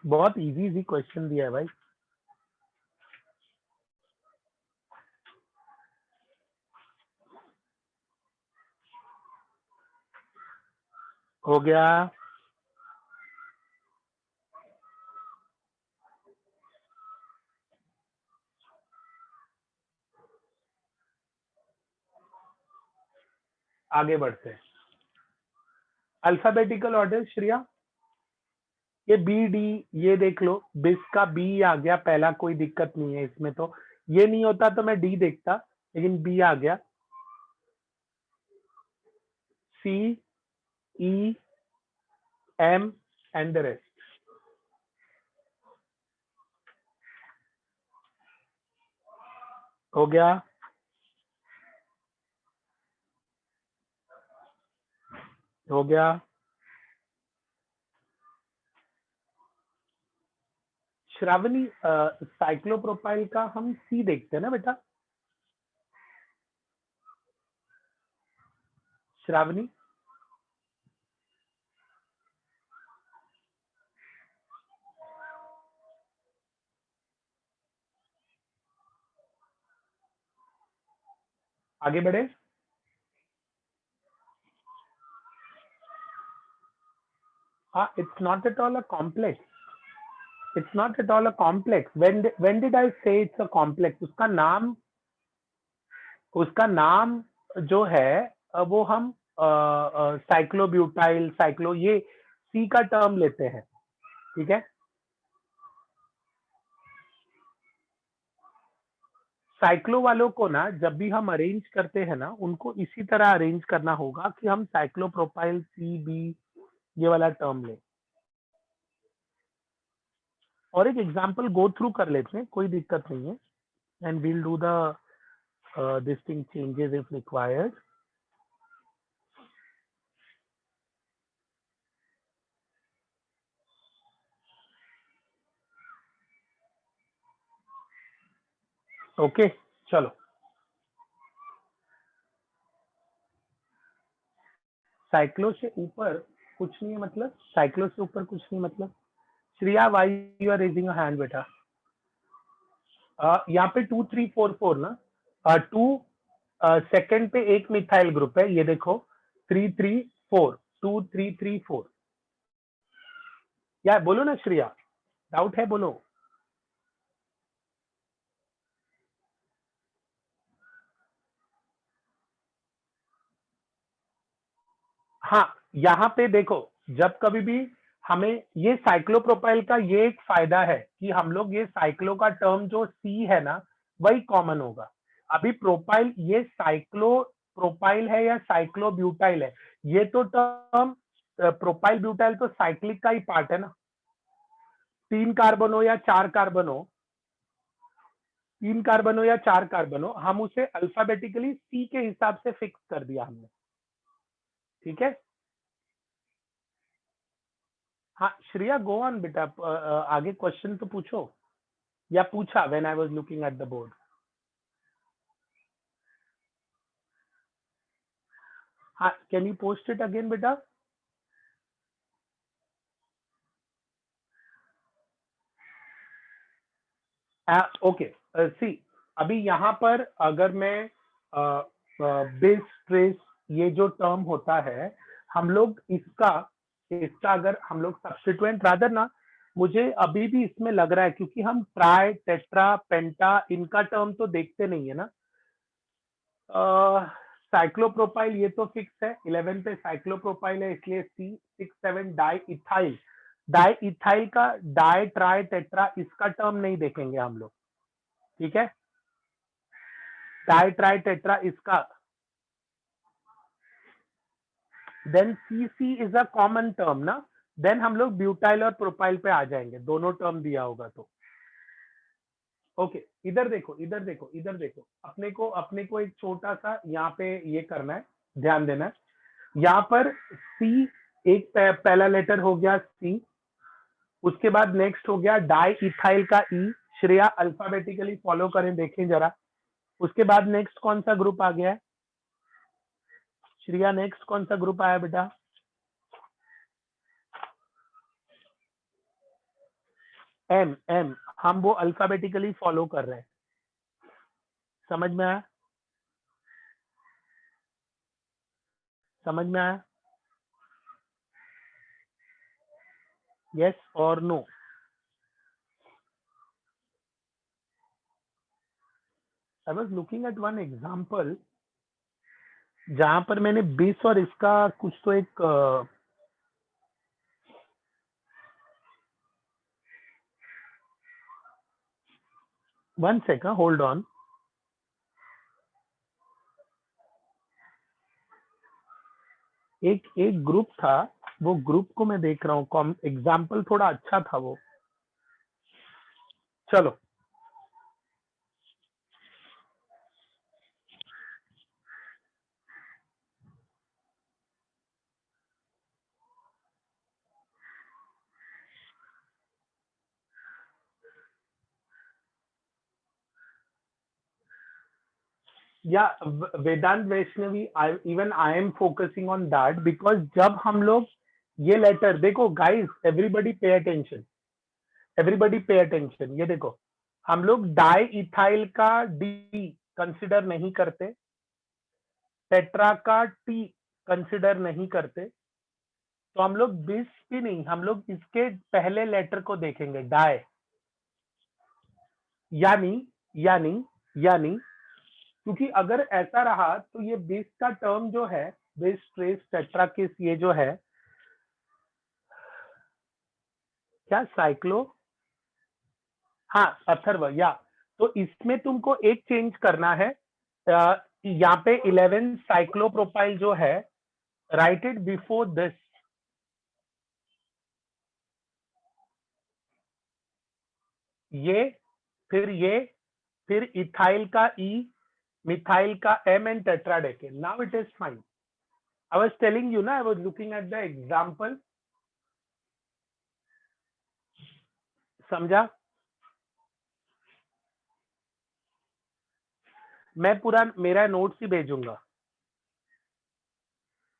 Speaker 1: बहुत इजी इजी क्वेश्चन दिया है भाई। हो गया? आगे बढ़ते हैं। अल्फाबेटिकल ऑर्डर श्रेया, ये बी डी, ये देख लो, बिस का बी आ गया पहला, कोई दिक्कत नहीं है इसमें। तो ये नहीं होता तो मैं डी देखता, लेकिन बी आ गया। C E M and the rest. हो गया? हो गया? श्रावणी, साइक्लोप्रोपाइल का हम सी देखते हैं ना बेटा? श्रावणी, आगे बढ़े। हाँ, it's not at all a complex, it's not at all a complex. When did I से इट्स अ कॉम्प्लेक्स? उसका नाम जो है वो हम साइक्लोब्यूटाइल, साइक्लो, ये सी का टर्म लेते हैं, ठीक है? साइक्लो वालों को ना जब भी हम अरेंज करते हैं ना, उनको इसी तरह अरेंज करना होगा कि हम साइक्लोप्रोपाइल सी बी ये वाला टर्म लें। और एक एग्जांपल गो थ्रू कर लेते हैं, कोई दिक्कत नहीं है, and we'll do the distinct changes if required. Okay, चलो। साइक्लो से ऊपर कुछ नहीं है, मतलब साइक्लो से ऊपर कुछ नहीं, मतलब Shriya, why you are raising a hand बेटा? यहाँ पे 2344 ना, 2 सेकंड पे एक मिथाइल ग्रुप है, ये देखो 334, 2334। यार बोलो ना श्रिया, डाउट है बोलो। हाँ, यहाँ पे देखो, जब कभी भी हमें ये साइक्लोप्रोपाइल का ये एक फायदा है कि हम लोग ये साइक्लो का टर्म जो सी है ना, वही कॉमन होगा। अभी प्रोपाइल, ये साइक्लो प्रोपाइल है या साइक्लोब्यूटाइल है, ये तो टर्म प्रोपाइल ब्यूटाइल तो साइक्लिक का ही पार्ट है ना। 3 कार्बन हो या 4 कार्बन हो, 3 कार्बन हो या 4 कार्बन हो, हम उसे अल्फाबेटिकली सी के हिसाब से फिक्स कर दिया हमने, ठीक है? हाँ श्रेया, गो ऑन बेटा, आगे क्वेश्चन तो पूछो, या पूछा when I was looking at the board? हाँ, can you post it again बेटा? ओके, सी, अभी यहाँ पर अगर मैं बेस ट्रेस, ये जो टर्म होता है, हम लोग इसका इसका अगर हम लोग सब्स्टिट्यूएंट रादर ना, मुझे अभी भी इसमें लग रहा है, क्योंकि हम ट्राई, टेट्रा, पेंटा, इनका टर्म तो देखते नहीं है ना। साइक्लोप्रोपाइल ये तो फिक्स है, 11 पे साइक्लोप्रोपाइल है, इसलिए C. 6 7 di ethyl, di ethyl का डाई ट्राई टेट्रा, इसका टर्म नहीं देखेंगे हम लोग, ठीक है? डाई ट्राई टेट्रा इसका, then C C is a common term ना, देन हम लोग ब्यूटाइल और प्रोपाइल पे आ जाएंगे, दोनों टर्म दिया होगा तो। ओके, इधर देखो, इधर देखो, इधर देखो, अपने को एक छोटा सा यहाँ पे ये करना है, ध्यान देना है। यहाँ पर सी, एक पहला लेटर हो गया सी, उसके बाद नेक्स्ट हो गया डाई इथाइल का ई। श्रेया अल्फाबेटिकली फॉलो करें, देखें जरा। उसके बाद नेक्स्ट कौन सा ग्रुप आ गया है श्रेया? नेक्स्ट कौन सा ग्रुप आया बेटा? एम, एम, हम वो अल्फाबेटिकली फॉलो कर रहे हैं, समझ में आया? समझ में आया? यस और no? I was looking at one example जहां पर मैंने बेस और इसका कुछ तो एक वन सेकंड, होल्ड ऑन। एक एक ग्रुप था, वो ग्रुप को मैं देख रहा हूँ, एग्जाम्पल थोड़ा अच्छा था वो। चलो, yeah Vedant Vaishnavi, even I am focusing on that because जब हम लोग ये लेटर देखो guys, everybody pay attention, everybody pay attention, ये देखो हम लोग डाई इथाइल का डी कंसिडर नहीं करते, टेट्रा का टी कंसिडर नहीं करते, तो हम लोग बिस भी नहीं, हम लोग इसके पहले लेटर को देखेंगे डाई, यानी यानी यानी क्योंकि अगर ऐसा रहा तो ये बिस का टर्म जो है, बिस ट्रेस टेट्राकिस, ये जो है क्या साइक्लो, हाँ अथर्व, या तो इसमें तुमको एक चेंज करना है, यहाँ पे 11 साइक्लोप्रोपाइल जो है, राइट इट बिफोर दिस, ये फिर इथाइल का ई, मिथाइल का M and tetradecane. Now it is fine. I was telling you, I was looking at the example. समझा? मैं पूरा मेरा नोट्स ही भेजूंगा.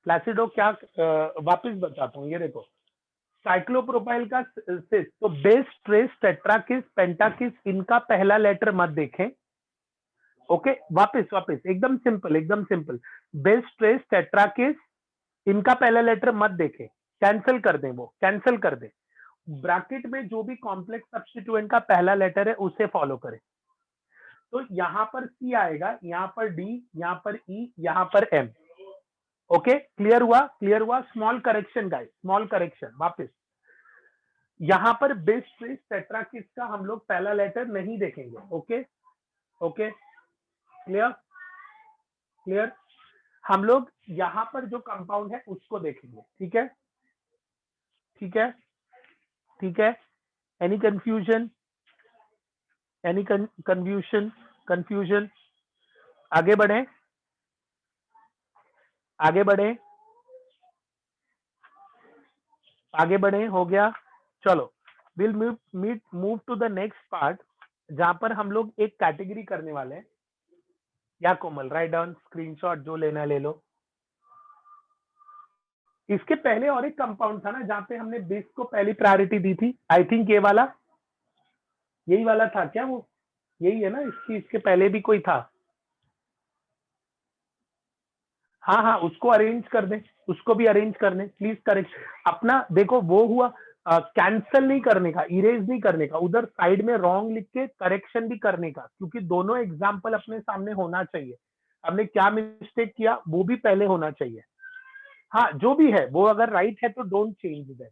Speaker 1: प्लासिडो क्या वापस बताता हूँ, ये देखो साइक्लोप्रोपाइल का सिस, तो बेस ट्रेस टेट्राकिस पेंटाकिस, इनका पहला लेटर मत देखें. ओके वापस एकदम सिंपल. बेस ट्रेस टेट्राकिस, इनका पहला लेटर मत देखें, कैंसिल कर दें, वो कैंसिल कर दें. ब्रैकेट में जो भी कॉम्प्लेक्स सब्स्टिट्यूएंट का पहला लेटर है उसे फॉलो करें. तो यहाँ पर सी आएगा, यहाँ पर डी, यहाँ पर ई, यहाँ पर एम. ओके क्लियर हुआ. Small correction guys, small correction. वापस यहाँ पर बेस ट्रेस टेट्राकिस का हम लोग पहला लेटर नहीं देखेंगे. Okay clear. हम लोग यहाँ पर जो कंपाउंड है उसको देखेंगे. ठीक है. Any confusion, confusion. आगे बढ़े. हो गया. चलो will move to the next part, जहां पर हम लोग एक कैटेगरी करने वाले हैं. या कोमल राइट डाउन, स्क्रीनशॉट जो लेना ले लो. इसके पहले और एक कंपाउंड था ना जहां पे हमने बेस को पहली प्रायोरिटी दी थी. आई थिंक ये वाला, यही वाला था क्या? वो यही है ना. इसके पहले भी कोई था. हाँ उसको अरेंज कर दें, उसको भी अरेंज कर दें प्लीज. करेक्ट अपना देखो, वो हुआ कैंसल नहीं करने का, इरेज नहीं करने का, उधर साइड में रॉन्ग लिख के करेक्शन भी करने का, क्योंकि दोनों एग्जाम्पल अपने सामने होना चाहिए. हमने क्या मिस्टेक किया वो भी पहले होना चाहिए. हाँ जो भी है वो अगर राइट है तो don't change that,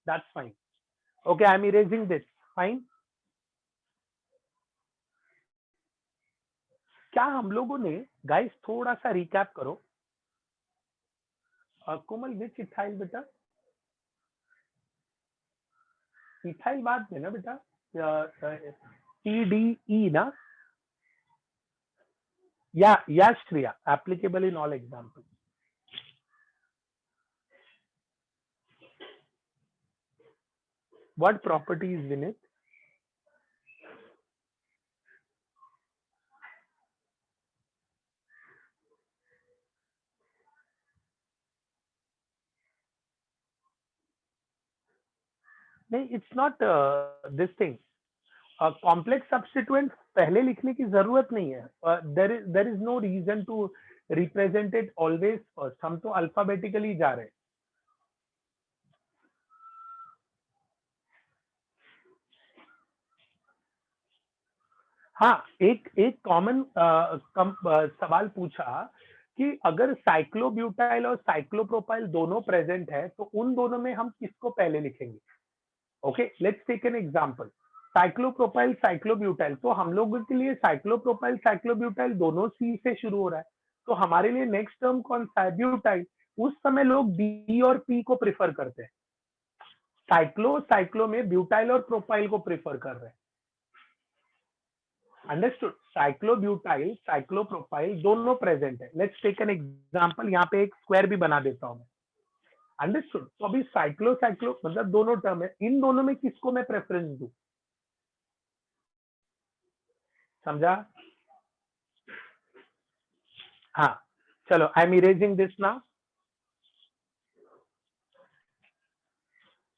Speaker 1: that's fine. Okay I am erasing this. Fine. क्या हम लोगों ने गाइस थोड़ा सा रिकैप करो. कोमल विच इथाइल बेटा? इथाइल बाद में ना बेटा, TDE ना, या Shreya applicable in all example. What property is in it? नहीं, it's not this thing. Complex substituent पहले लिखने की जरूरत नहीं है. There is no reason to represent it always first. हम तो अल्फाबेटिकली जा रहे हैं. हाँ एक कॉमन सवाल पूछा कि अगर साइक्लोब्यूटाइल और साइक्लोप्रोपाइल दोनों प्रेजेंट है तो उन दोनों में हम किसको पहले लिखेंगे. Okay let's take an example. Cyclopropyl cyclobutyl, तो हम लोगों के लिए साइक्लोप्रोपाइल साइक्लोब्यूटाइल दोनों सी से शुरू हो रहा है, तो हमारे लिए नेक्स्ट टर्म कौन सा है? ब्यूटाइल. उस समय लोग डी और पी को प्रिफर करते हैं. साइक्लो में ब्यूटाइल और प्रोपाइल को प्रिफर कर रहे हैं. अंडरस्टूड. साइक्लोब्यूटाइल साइक्लोप्रोपाइल दोनों प्रेजेंट है. Let's take an example. यहाँ पे एक स्क्वायर भी बना देता हूं मैं. अंडरस्टूड. तो अभी साइक्लो मतलब दोनों टर्म है. इन दोनों में किसको मैं प्रेफरेंस दूं? समझा? हाँ चलो, I am erasing this now,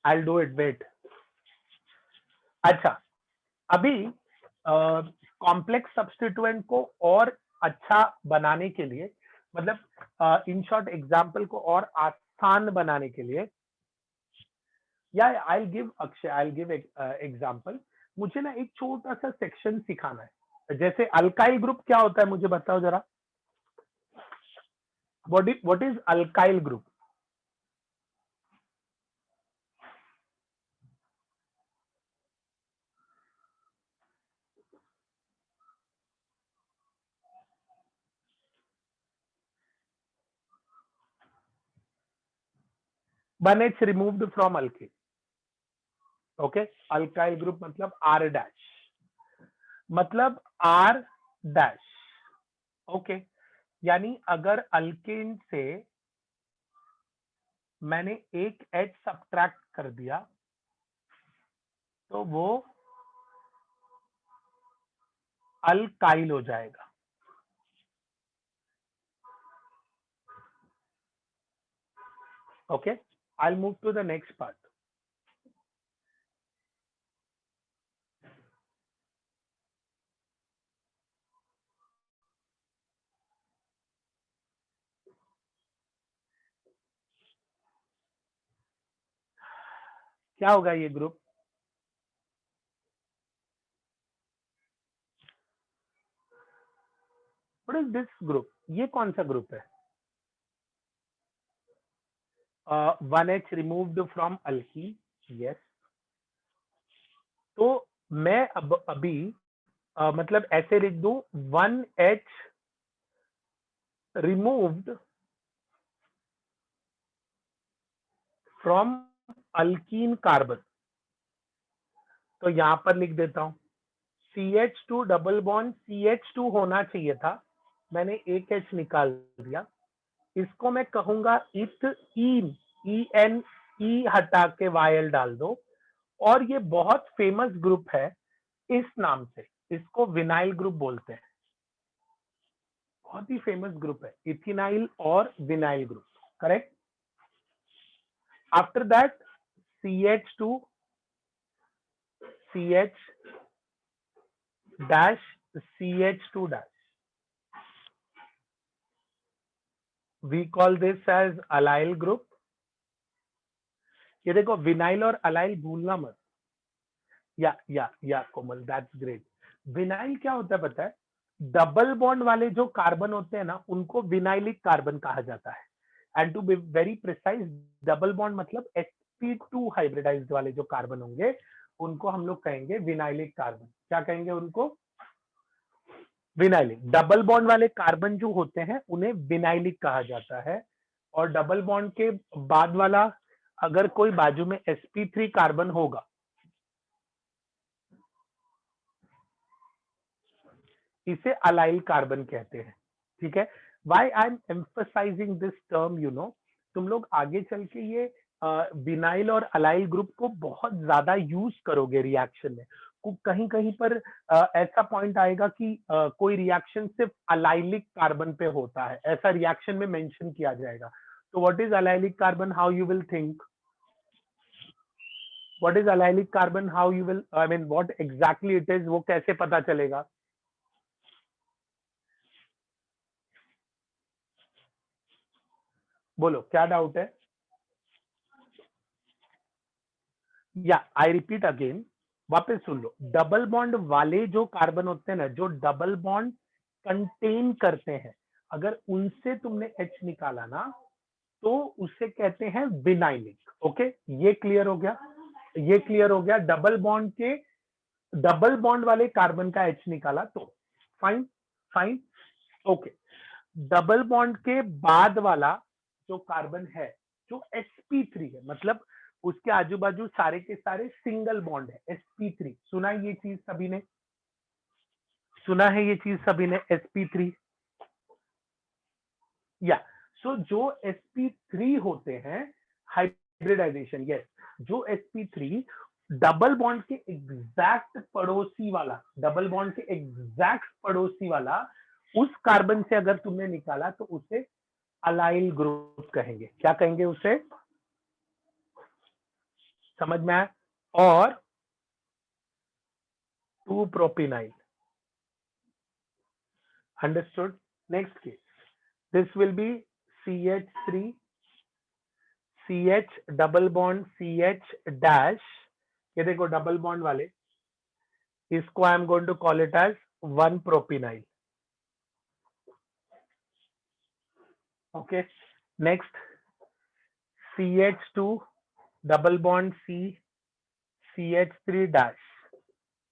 Speaker 1: I will do it, wait. अच्छा, अभी कॉम्प्लेक्स सब्स्टिट्यूएंट को और अच्छा बनाने के लिए, मतलब इन शॉर्ट एग्जाम्पल को और आसान बनाने के लिए, या I give Akshay, I give example. मुझे ना एक छोटा सा सेक्शन सिखाना है। जैसे अल्काइल ग्रुप क्या होता है, मुझे बताओ जरा। What is alkyl group? One H removed from alkyl. Okay, alkyl group मतलब आर डैश, मतलब आर डैश। ओके, यानी अगर अल्केन से मैंने एक एच सब्ट्रैक्ट कर दिया तो वो अल्काइल हो जाएगा। Okay, I move to the next part. क्या होगा ये group? What is this group? ये कौन सा ग्रुप है? One H removed from alkene, yes. तो मैं अब अभी मतलब ऐसे लिख दूं, one H removed from alkene carbon. तो यहां पर लिख देता हूं CH2 डबल बॉन्ड, CH2 होना चाहिए था, मैंने एक एच निकाल दिया। इसको मैं कहूंगा इथीन, EN, ई हटा के YL डाल दो। और ये बहुत फेमस ग्रुप है इस नाम से, इसको विनाइल ग्रुप बोलते हैं। बहुत ही फेमस ग्रुप है, इथिनाइल और vinyl group, correct. After that CH2 CH dash CH2 dash, we call this as allyl group. ये देखो, विनाइल और अलाइल भूलना मत। या कोमल, दैट्स ग्रेट। विनाइल क्या होता है पता है? डबल बॉन्ड वाले जो कार्बन होते हैं ना, उनको विनाइलिक कार्बन कहा जाता है। And to be very precise, double bond मतलब sp2 हाइब्रिडाइज्ड वाले जो कार्बन होंगे, उनको हम लोग कहेंगे विनाइलिक कार्बन। क्या कहेंगे उनको? विनाइलिक। डबल बॉन्ड वाले कार्बन जो होते हैं उन्हें विनाइलिक कहा जाता है। और डबल बॉन्ड के बाद वाला, अगर कोई बाजू में sp3 कार्बन होगा, इसे अलाइल कार्बन कहते हैं। ठीक है, why I am emphasising this term, you know, तुम लोग आगे चल के ये विनाइल और अलाइल ग्रुप को बहुत ज्यादा यूज करोगे रिएक्शन में। कहीं कहीं पर ऐसा पॉइंट आएगा कि कोई रिएक्शन सिर्फ अलाइलिक कार्बन पे होता है, ऐसा रिएक्शन में मेंशन किया जाएगा। तो what is allylic carbon, how you will think? What is allylic carbon, how you will, I mean what exactly it is, वो कैसे पता चलेगा? बोलो, क्या डाउट है? या आई रिपीट अगेन, वापस सुन लो। डबल बॉन्ड वाले जो कार्बन होते हैं ना, जो डबल बॉन्ड कंटेन करते हैं, अगर उनसे तुमने H निकाला ना, तो उसे कहते हैं विनाइलिक। ओके, ये क्लियर हो गया? ये क्लियर हो गया। डबल बॉन्ड के, डबल बॉन्ड वाले कार्बन का H निकाला तो fine, fine, okay. Double bond के बाद वाला जो कार्बन है, जो sp3 है, मतलब उसके आजू बाजू सारे के सारे सिंगल बॉन्ड है, sp3। सुना है ये चीज सभी ने? सुना है ये चीज सभी ने, sp3? या सो जो sp3 होते हैं, हाइब्रिडाइजेशन, यस, जो sp3 डबल बॉन्ड के एग्जैक्ट पड़ोसी वाला, डबल बॉन्ड के एग्जैक्ट पड़ोसी वाला, उस कार्बन से अगर तुमने निकाला तो उसे अलाइल ग्रुप कहेंगे। क्या कहेंगे उसे? समझ में आया? और 2 propenyl. Understood? Next case, this will be CH3 CH double bond CH dash, ये देखो डबल बॉन्ड वाले, इसको I am going to call it as 1 propenyl. Okay, next CH2 double bond C CH3 dash,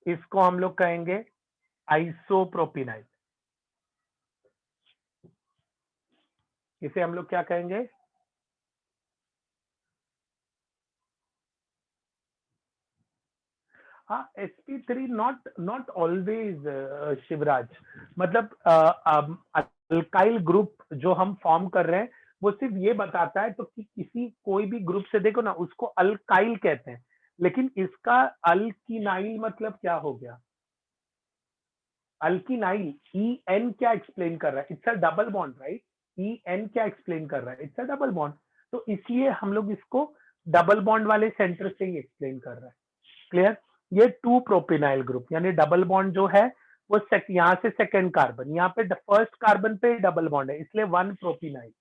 Speaker 1: इसको हम लोग कहेंगे आइसोप्रोपिनाइल। इसे हम लोग क्या कहेंगे? हाँ, sp3 नॉट ऑलवेज शिवराज, मतलब अल्काइल ग्रुप जो हम फॉर्म कर रहे हैं वो सिर्फ ये बताता है तो कि किसी कोई भी ग्रुप से देखो ना, उसको अल्काइल कहते हैं, लेकिन इसका अल्किनाइल मतलब क्या हो गया? अल्किनाइल, En क्या एक्सप्लेन कर रहा है? It's a double bond, right? En क्या एक्सप्लेन कर रहा है? It's a double bond. तो इसलिए हम लोग इसको डबल बॉन्ड वाले सेंटर से ही एक्सप्लेन कर रहा है। क्लियर? ये 2 प्रोपिनाइल ग्रुप, यानी डबल बॉन्ड जो है वो यहाँ से सेकेंड कार्बन, यहाँ पे फर्स्ट कार्बन पे डबल बॉन्ड है, इसलिए 1 प्रोपिनाइल।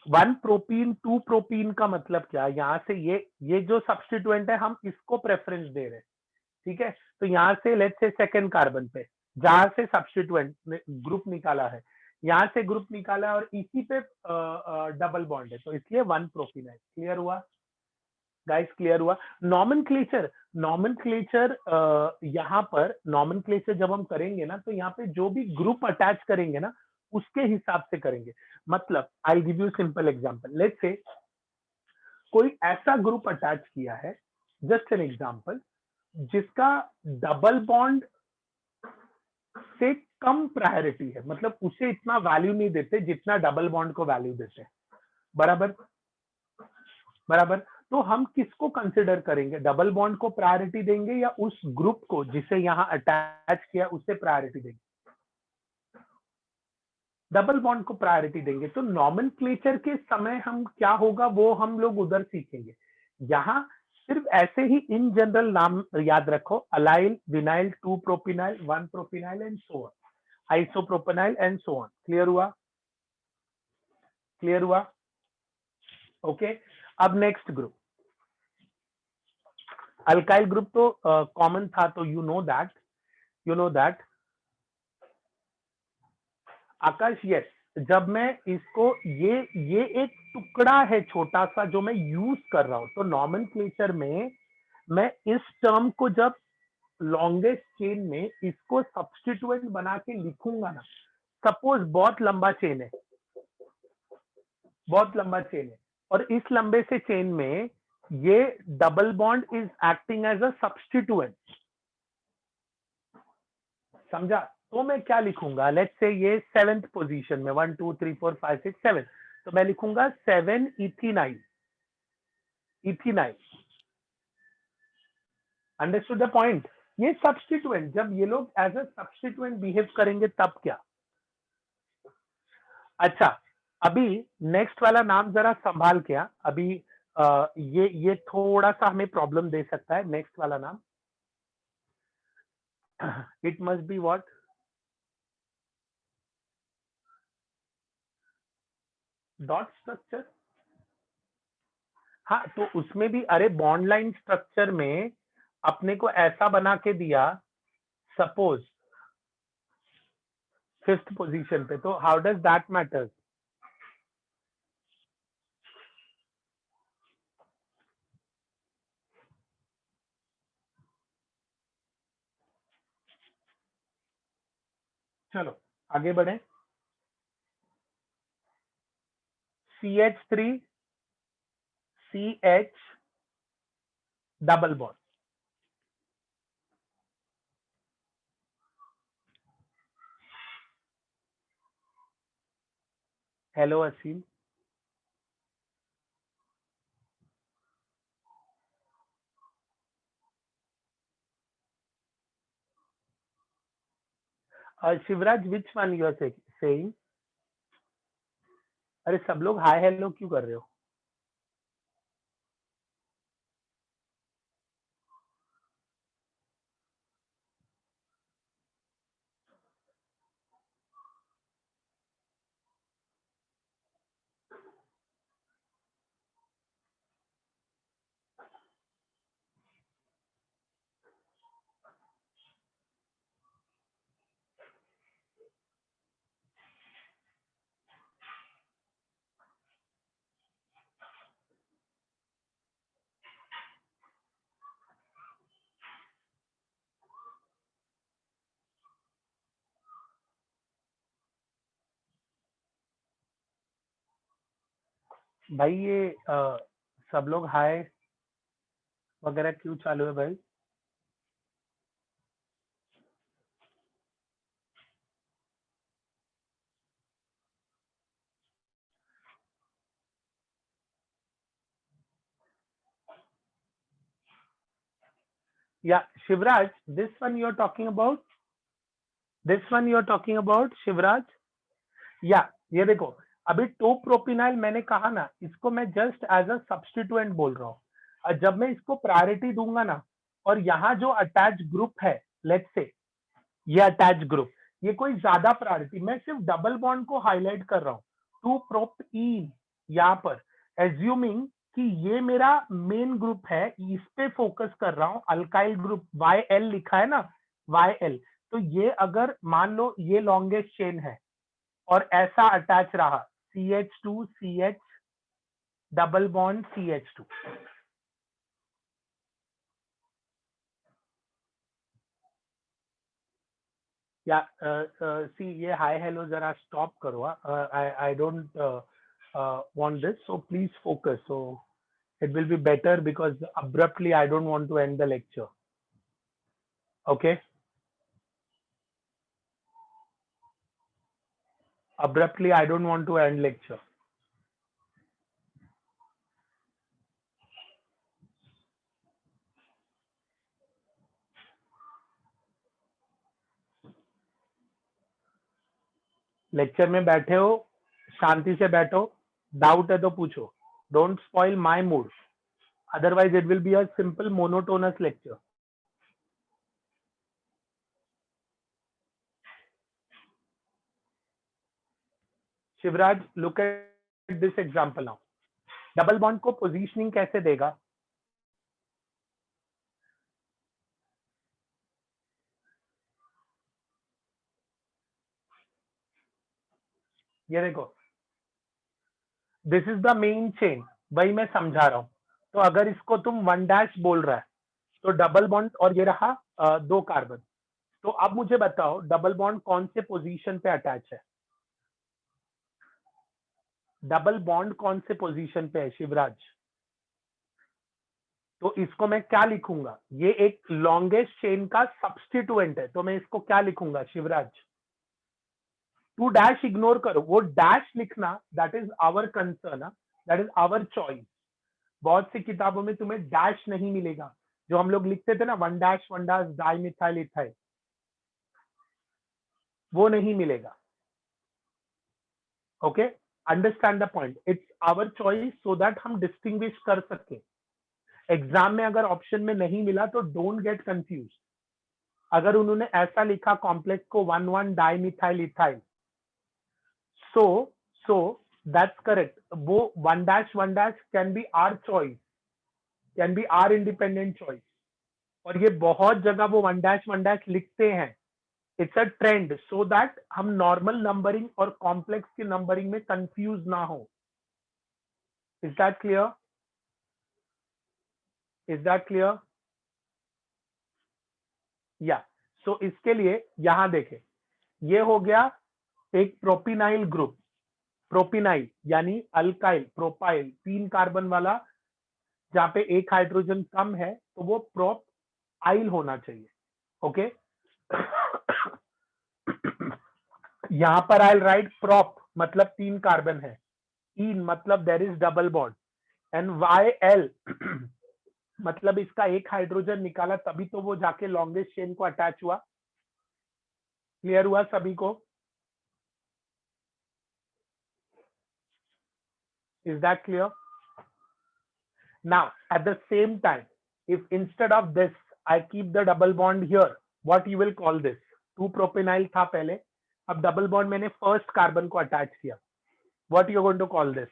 Speaker 1: 1 प्रोपीन 2 प्रोपीन का मतलब क्या? यहाँ से ये जो सब्स्टिट्यूएंट है हम इसको प्रेफरेंस दे रहे हैं, ठीक है? तो यहाँ से लेट्स से सेकेंड कार्बन पे जहां से सब्स्टिट्यूएंट ग्रुप निकाला है, यहाँ से ग्रुप निकाला है और इसी पे डबल बॉन्ड है, तो इसलिए 1 प्रोपिनाइल। क्लियर हुआ गाइस? क्लियर हुआ? नॉमेनक्लेचर, नॉमेनक्लेचर यहाँ पर नॉमेनक्लेचर जब हम करेंगे ना, तो यहाँ पे जो भी ग्रुप अटैच करेंगे ना उसके हिसाब से करेंगे। मतलब I give you simple example, let's say कोई ऐसा ग्रुप अटैच किया है, जस्ट एन एग्जांपल, जिसका डबल बॉन्ड से कम प्रायोरिटी है, मतलब उसे इतना वैल्यू नहीं देते जितना डबल बॉन्ड को वैल्यू देते हैं। बराबर? बराबर? तो हम किसको कंसिडर करेंगे? डबल बॉन्ड को प्रायोरिटी देंगे या उस ग्रुप को जिसे यहां अटैच किया उसे प्रायोरिटी देंगे? डबल बॉन्ड को प्रायोरिटी देंगे। तो नॉमेनक्लेचर के समय हम क्या होगा वो हम लोग उधर सीखेंगे। यहां सिर्फ ऐसे ही इन जनरल नाम याद रखो, allyl, vinyl, 2 propynyl, 1 propynyl and so on, isopropenyl and so on. Clear हुआ? क्लियर हुआ? ओके, अब नेक्स्ट ग्रुप, अल्काइल ग्रुप तो कॉमन था, तो you know that Aakash, yes, जब मैं इसको ये एक टुकड़ा है छोटा सा जो मैं यूज कर रहा हूं, तो नॉमेनक्लेचर में मैं इस टर्म को जब लॉन्गेस्ट चेन में इसको सब्स्टिट्यूएंट बना के लिखूंगा ना, सपोज बहुत लंबा चेन है, बहुत लंबा चेन है, और इस लंबे से चेन में ये double bond is acting as a substituent, समझा? तो मैं क्या लिखूंगा? लेट्स से ये 7th पोजीशन में 1 2 3 4 5 6 7, तो मैं लिखूंगा 7 ethenyl. Ethenyl, understood the point? ये सब्स्टिट्यूएंट, जब ये लोग एज अ सब्स्टिट्यूएंट बिहेव करेंगे तब क्या? अच्छा, अभी नेक्स्ट वाला नाम जरा संभाल के, अभी ये थोड़ा सा हमें प्रॉब्लम दे सकता है। नेक्स्ट वाला नाम it must be what? Dot structure. हाँ, तो उसमें भी अरे बॉन्ड लाइन स्ट्रक्चर में अपने को ऐसा बना के दिया, सपोज 5th पोजीशन पे, तो हाउ डज दैट मैटर? चलो आगे बढ़े। CH3 CH double bond. Hello Aseem, Shivraj which one you are saying? अरे सब लोग हाय हेलो क्यों कर रहे हो? भाई ये सब लोग हाय वगैरह क्यों चालू है भाई? या Shivraj, this one you are talking about? This one you are talking about Shivraj? या ये देखो, अभी टोप्रोपिनाइल मैंने कहा ना, इसको मैं जस्ट एज अ सब्स्टिट्यूएंट बोल रहा हूँ। और जब मैं इसको प्रायोरिटी दूंगा ना, और यहाँ जो अटैच ग्रुप है, लेट्स से ये अटैच ग्रुप, ये कोई ज्यादा प्रायोरिटी, मैं सिर्फ डबल बॉन्ड को हाईलाइट कर रहा हूँ, टू प्रोपीन यहाँ पर, एज्यूमिंग कि ये मेरा मेन ग्रुप है, इस पे फोकस कर रहा हूँ, अल्काइल ग्रुप YL लिखा है ना, YL। तो ये अगर मान लो ये लॉन्गेस्ट चेन है और ऐसा अटैच रहा, CH2 CH double bond CH2, या सी ये हाय हेलो जरा स्टॉप करो। I don't want this, so please focus, so it will be better, because abruptly I don't want to end the lecture. Okay, abruptly I don't want to end lecture. Lecture में बैठे हो, शांति से बैठो, doubt है तो पूछो, don't spoil my mood, otherwise it will be a simple monotonous lecture. Shivraj, look at this example now. Double bond को positioning कैसे देगा? ये देखो, this is the main chain, वही मैं समझा रहा हूं। तो अगर इसको तुम 1' बोल रहा है, तो डबल बॉन्ड, और ये रहा 2 कार्बन। तो अब मुझे बताओ डबल बॉन्ड कौन से पोजीशन पे अटैच है? डबल बॉन्ड कौन से पोजीशन पे है शिवराज? तो इसको मैं क्या लिखूंगा? ये एक लॉन्गेस्ट चेन का सब्स्टिट्यूएंट है, तो मैं इसको क्या लिखूंगा शिवराज? 2' इग्नोर करो, वो डैश लिखना, that is our concern, that is our choice. बहुत सी किताबों में तुम्हें डैश नहीं मिलेगा, जो हम लोग लिखते थे ना, 1' डाई मिथाइल इथाइल, वो नहीं मिलेगा। Okay, understand the point, it's our choice, so that हम डिस्टिंग्विश कर सके। एग्जाम में अगर ऑप्शन में नहीं मिला तो डोंट गेट कंफ्यूज। अगर उन्होंने ऐसा लिखा कॉम्प्लेक्स को 1 di methyl ethyl, so that's correct, वो 1' can be our choice, can be our independent choice. और ये बहुत जगह वो 1' लिखते हैं, it's a trend, so that हम नॉर्मल नंबरिंग और कॉम्प्लेक्स की नंबरिंग में कंफ्यूज ना हो। Is that clear? Is that clear? या सो इसके लिए यहां देखें, ये हो गया एक प्रोपिनाइल ग्रुप, प्रोपिनाइल यानी अल्काइल प्रोपाइल 3 कार्बन वाला, जहां पे एक हाइड्रोजन कम है, तो वो प्रोपाइल होना चाहिए। ओके, यहां पर आई राइट प्रोप मतलब 3 कार्बन है, इन मतलब there is double bond, and YL मतलब इसका एक हाइड्रोजन निकाला, तभी तो वो जाके लॉन्गेस्ट चेन को अटैच हुआ। क्लियर हुआ सभी को? Is that clear? Now, at the same time, if instead of this, I keep the double bond here, what you will call this? 2-propenyl था पहले, अब double bond मैंने first carbon को attach किया. What you are going to call this?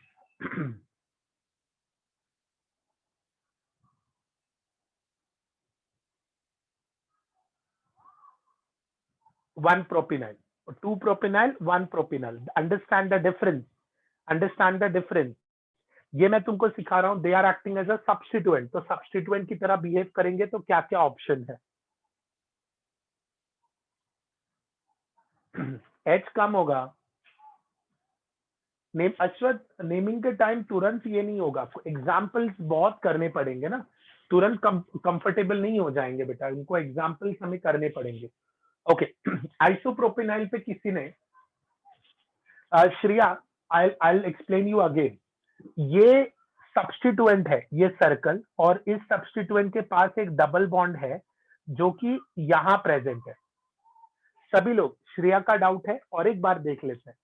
Speaker 1: 1-propenyl, 2-propenyl, 1-propenyl. Understand the difference. Understand the difference. ये मैं तुमको सिखा रहा हूँ. They are acting as a substituent. तो substituent की तरह behave करेंगे तो क्या क्या option है? H कम होगा. अश्वत, नेमिंग के टाइम तुरंत ये नहीं होगा. एग्जाम्पल्स बहुत करने पड़ेंगे ना, तुरंत कंफर्टेबल नहीं हो जाएंगे बेटा. इनको एग्जाम्पल्स हमें करने पड़ेंगे. ओके, आइसोप्रोपेनाइल पे किसी ने Shreya, I explain you again. ये सब्स्टिट्यूएंट है, ये सर्कल, और इस सब्स्टिट्यूएंट के पास एक डबल बॉन्ड है जो कि यहां प्रेजेंट है. सभी लोग, श्रेया का डाउट है और एक बार देख लेते हैं.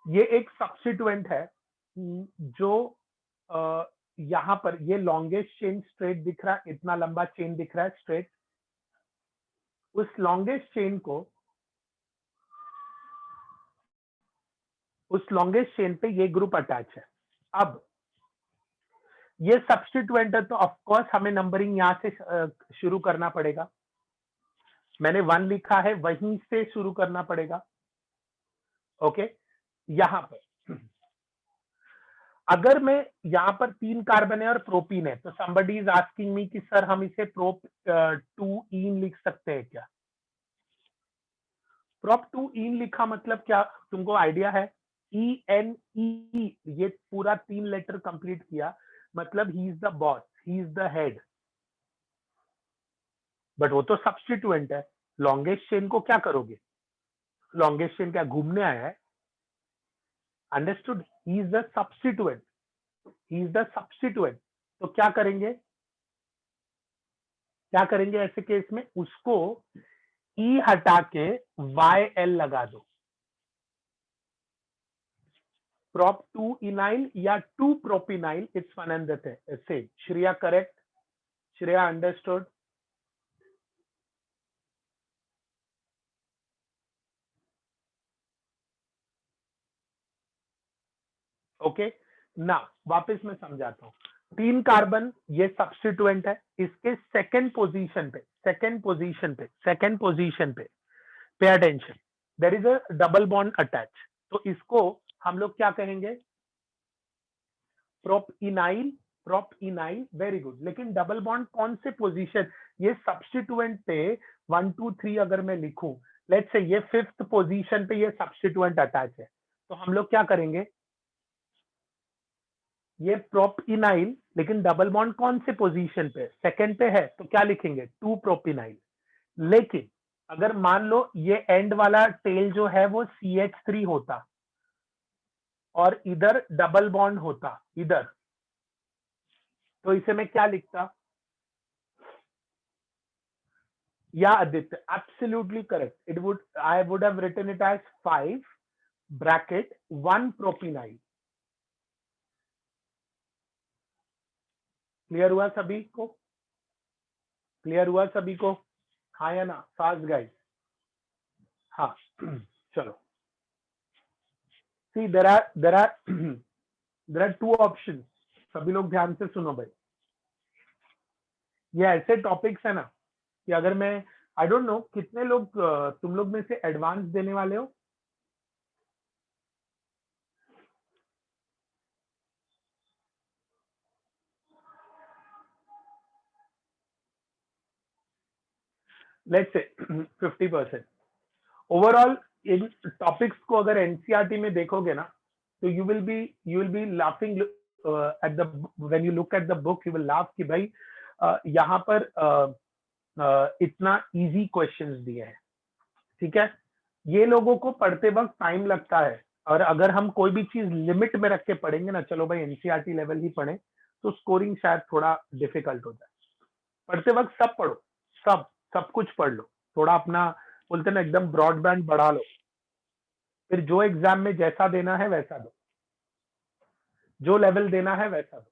Speaker 1: ये एक सब्स्टिट्यूएंट है जो यहां पर ये लॉन्गेस्ट चेन स्ट्रेट दिख रहा है, इतना लंबा चेन दिख रहा है स्ट्रेट. उस लॉन्गेस्ट चेन को, उस लॉन्गेस्ट चेन पे ये ग्रुप अटैच है. अब ये सब्स्टिट्यूएंट है तो ऑफ कोर्स हमें नंबरिंग यहां से शुरू करना पड़ेगा. मैंने 1 लिखा है, वहीं से शुरू करना पड़ेगा. ओके, यहां पर अगर मैं यहां पर 3 कार्बन है और प्रोपीन है तो somebody is asking me कि सर हम इसे प्रोप 2 इन लिख सकते हैं क्या? प्रोप 2 इन लिखा मतलब क्या, तुमको आइडिया है? ENE, ये पूरा 3 लेटर कंप्लीट किया मतलब he is the boss, he is the head. But वो तो सब्स्टिट्यूएंट है. लॉन्गेस्ट चेन को क्या करोगे? लॉन्गेस्ट चेन क्या घूमने आया है? Understood? He is the substituent, he is the substituent. तो क्या करेंगे, क्या करेंगे ऐसे केस में? उसको ई हटा के YL लगा दो. prop 2 इनाइल या 2 propynyl, it's one and the same. Shreya correct? Shreya understood? Okay ना, वापस मैं समझाता हूँ. 3 कार्बन ये सब्स्टिट्यूएंट है. इसके सेकंड पोजीशन पे, सेकंड पोजीशन पे, सेकंड पोजीशन पे attention, there is a double bond attach. तो इसको हम लोग क्या कहेंगे? Propynyl, propynyl. Very good. लेकिन डबल बॉन्ड कौन से पोजीशन? ये सब्स्टिट्यूएंट पे 1 2 3 अगर मैं लिखूं, लेट्स से ये 5th पोजीशन पे ये सब्स्टिट्यूएंट अटैच है, तो हम लोग क्या करेंगे? ये प्रोप इनाइल, लेकिन डबल बॉन्ड कौन से पोजीशन पे? सेकंड पे है, तो क्या लिखेंगे? 2 प्रोपिनाइल. लेकिन अगर मान लो ये एंड वाला टेल जो है वो CH3 होता और इधर डबल बॉन्ड होता इधर, तो इसे मैं क्या लिखता? या Aditya, absolutely correct. It would, I would have written it as 5 bracket 1 propenyl. Clear हुआ सभी को? क्लियर हुआ सभी को? हाँ या ना? Fast guys. हाँ चलो. See, there are 2 options. सभी लोग ध्यान से सुनो भाई. ये ऐसे टॉपिक्स है ना कि अगर मैं, आई डोंट नो कितने लोग तुम लोग में से एडवांस देने वाले हो. Let's say 50%. Overall in topics को अगर एनसीईआरटी में देखोगे ना तो you will be laughing at the, when you look at the book you will laugh कि भाई यहाँ पर इतना इजी क्वेश्चंस दिए हैं. ठीक है, ये लोगों को पढ़ते वक्त टाइम लगता है, और अगर हम कोई भी चीज लिमिट में रख के पढ़ेंगे ना, चलो भाई एनसीईआरटी लेवल ही पढ़े, तो स्कोरिंग शायद थोड़ा डिफिकल्ट हो जाए. पढ़ते वक्त सब पढ़ो, सब सब कुछ पढ़ लो. थोड़ा अपना बोलते ना एकदम ब्रॉडबैंड बढ़ा लो, फिर जो एग्जाम में जैसा देना है वैसा दो, जो लेवल देना है वैसा दो।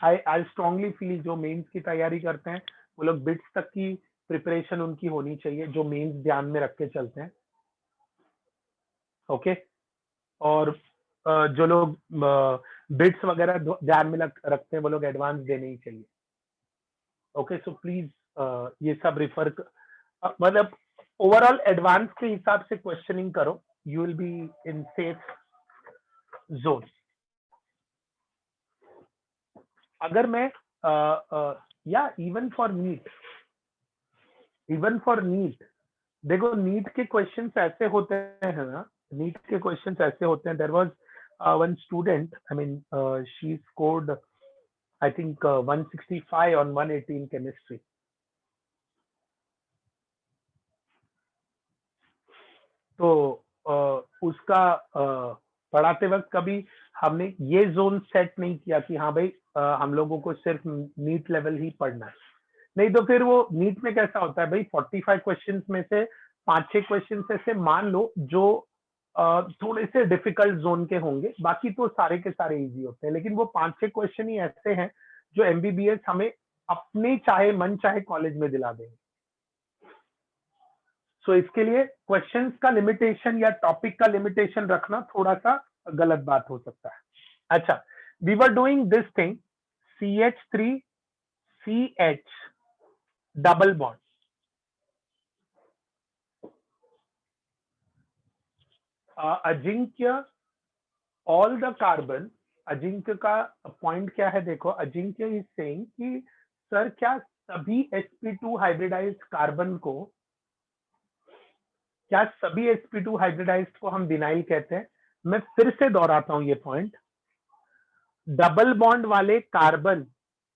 Speaker 1: आई स्ट्रांगली फील जो मेंस की तैयारी करते हैं वो लोग बिट्स तक की प्रिपरेशन उनकी होनी चाहिए, जो मेंस ध्यान में रख के चलते हैं। ओके और जो लोग बिट्स वगैरह ध्यान में रखते हैं वो लोग एडवांस देने ही चाहिए। ओके सो प्लीज ये सब रिफर मतलब ओवरऑल एडवांस के हिसाब से क्वेश्चनिंग करो, you will be in safe zone. अगर मैं या इवन फॉर नीट देखो नीट के क्वेश्चंस ऐसे होते हैं ना, नीट के क्वेश्चंस ऐसे होते हैं। There was one student, I mean she scored I think 165 on 180 in chemistry. तो उसका पढ़ाते वक्त कभी हमने ये जोन सेट नहीं किया कि हाँ भाई हम लोगों को सिर्फ नीट लेवल ही पढ़ना है। नहीं तो फिर वो नीट में कैसा होता है भाई, 45 क्वेश्चंस में से 5-6 क्वेश्चंस ऐसे मान लो जो थोड़े से डिफिकल्ट जोन के होंगे, बाकी तो सारे के सारे इजी होते हैं। लेकिन वो 5-6 क्वेश्चन ही ऐसे हैं जो एमबीबीएस हमें अपने चाहे मन चाहे कॉलेज में दिला देंगे। सो इसके लिए क्वेश्चंस का लिमिटेशन या टॉपिक का लिमिटेशन रखना थोड़ा सा गलत बात हो सकता है। अच्छा, we were doing this thing CH3CH double bond. Ajinkya all the carbon, Ajinkya का पॉइंट क्या है देखो, अजिंक्य इज सेइंग कि सर क्या सभी sp2 हाइब्रिडाइज्ड कार्बन को, क्या सभी sp2 हाइब्रिडाइज्ड को हम विनाइल कहते हैं? मैं फिर से दोहराता हूं ये पॉइंट, डबल बॉन्ड वाले कार्बन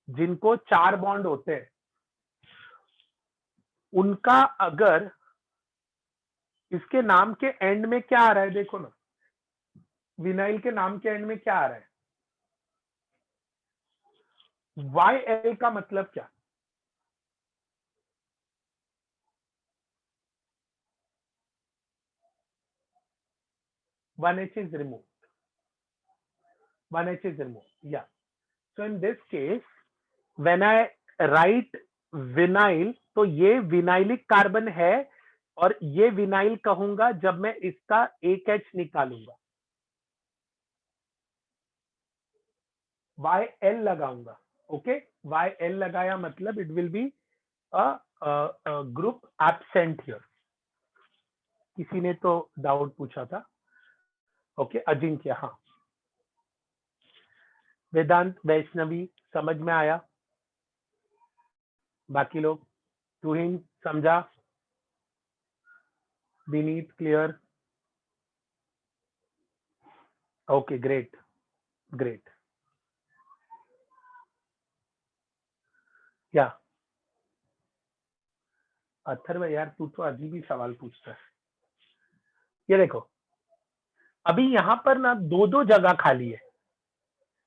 Speaker 1: जिनको 4 बॉन्ड होते हैं उनका अगर इसके नाम के एंड में क्या आ रहा है देखो ना, विनाइल के नाम के एंड में क्या आ रहा है, YL का मतलब क्या? One H is removed. One H is removed. Yeah. So in this case, when I write vinyl, तो ये विनाइलिक कार्बन है और ये विनाइल कहूंगा जब मैं इसका एक H निकालूंगा, YL लगाऊंगा। ओके, YL लगाया मतलब it will be group absent here. किसी ने तो डाउट पूछा था। ओके अजिंक्य, हाँ वेदांत वैष्णवी समझ में आया, बाकी लोग तुहिन समझा, Vineet clear, okay great great. क्या अथर्व यार तू तो अजीब ही सवाल पूछता है। ये देखो अभी यहाँ पर ना दो दो जगह खाली है,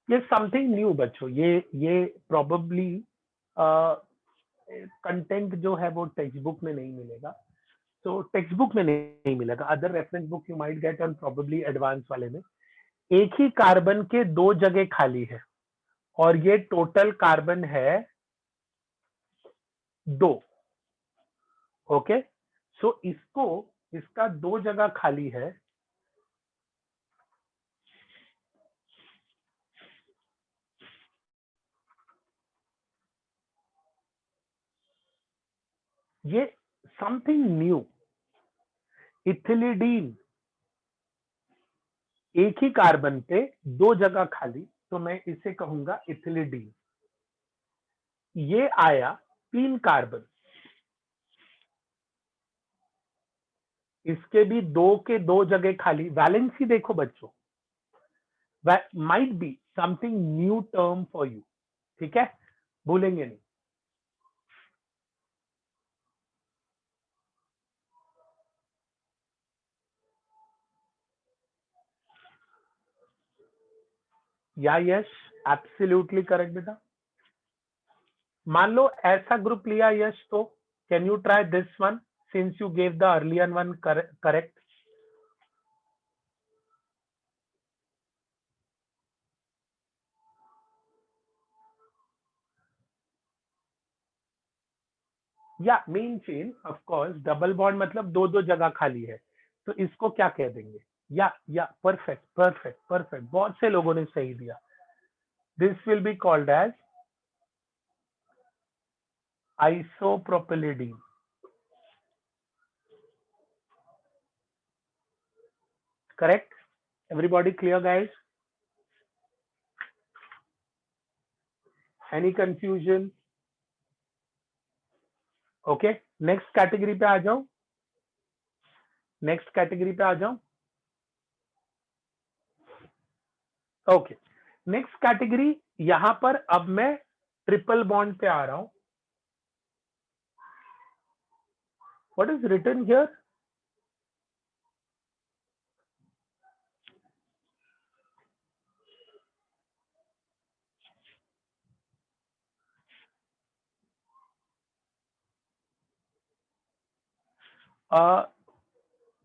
Speaker 1: ये समथिंग न्यू बच्चों, ये प्रोबेबली कंटेंट जो है वो टेक्स्ट बुक में नहीं मिलेगा, तो टेक्स्ट बुक में नहीं मिलेगा, other reference book you might get on probably advance वाले में। एक ही कार्बन के 2 जगह खाली है और ये टोटल कार्बन है 2। ओके सो इसको, इसका 2 जगह खाली है, ये समथिंग न्यू, इथिलिडीन, एक ही कार्बन पे 2 जगह खाली, तो मैं इसे कहूंगा इथिलिडीन। ये आया 3 कार्बन, इसके भी 2 के 2 जगह खाली, वैलेंसी देखो बच्चों, might be something new term for you, ठीक है, भूलेंगे नहीं। या यस एब्सोल्युटली करेक्ट बेटा। मान लो ऐसा ग्रुप लिया यश, तो can you try this one since you gave the earlier one correct. या main chain of course, double bond मतलब दो दो जगह खाली है, तो इसको क्या कह देंगे? या परफेक्ट परफेक्ट परफेक्ट, बहुत से लोगों ने सही दिया. This will be called as isopropylidine. Correct? Everybody clear, guys? Any confusion? Okay, next category पे आ जाओ. नेक्स्ट कैटेगरी पे आ जाओ. Okay, next category. यहां पर अब मैं ट्रिपल बॉन्ड पे आ रहा हूं. What is written here?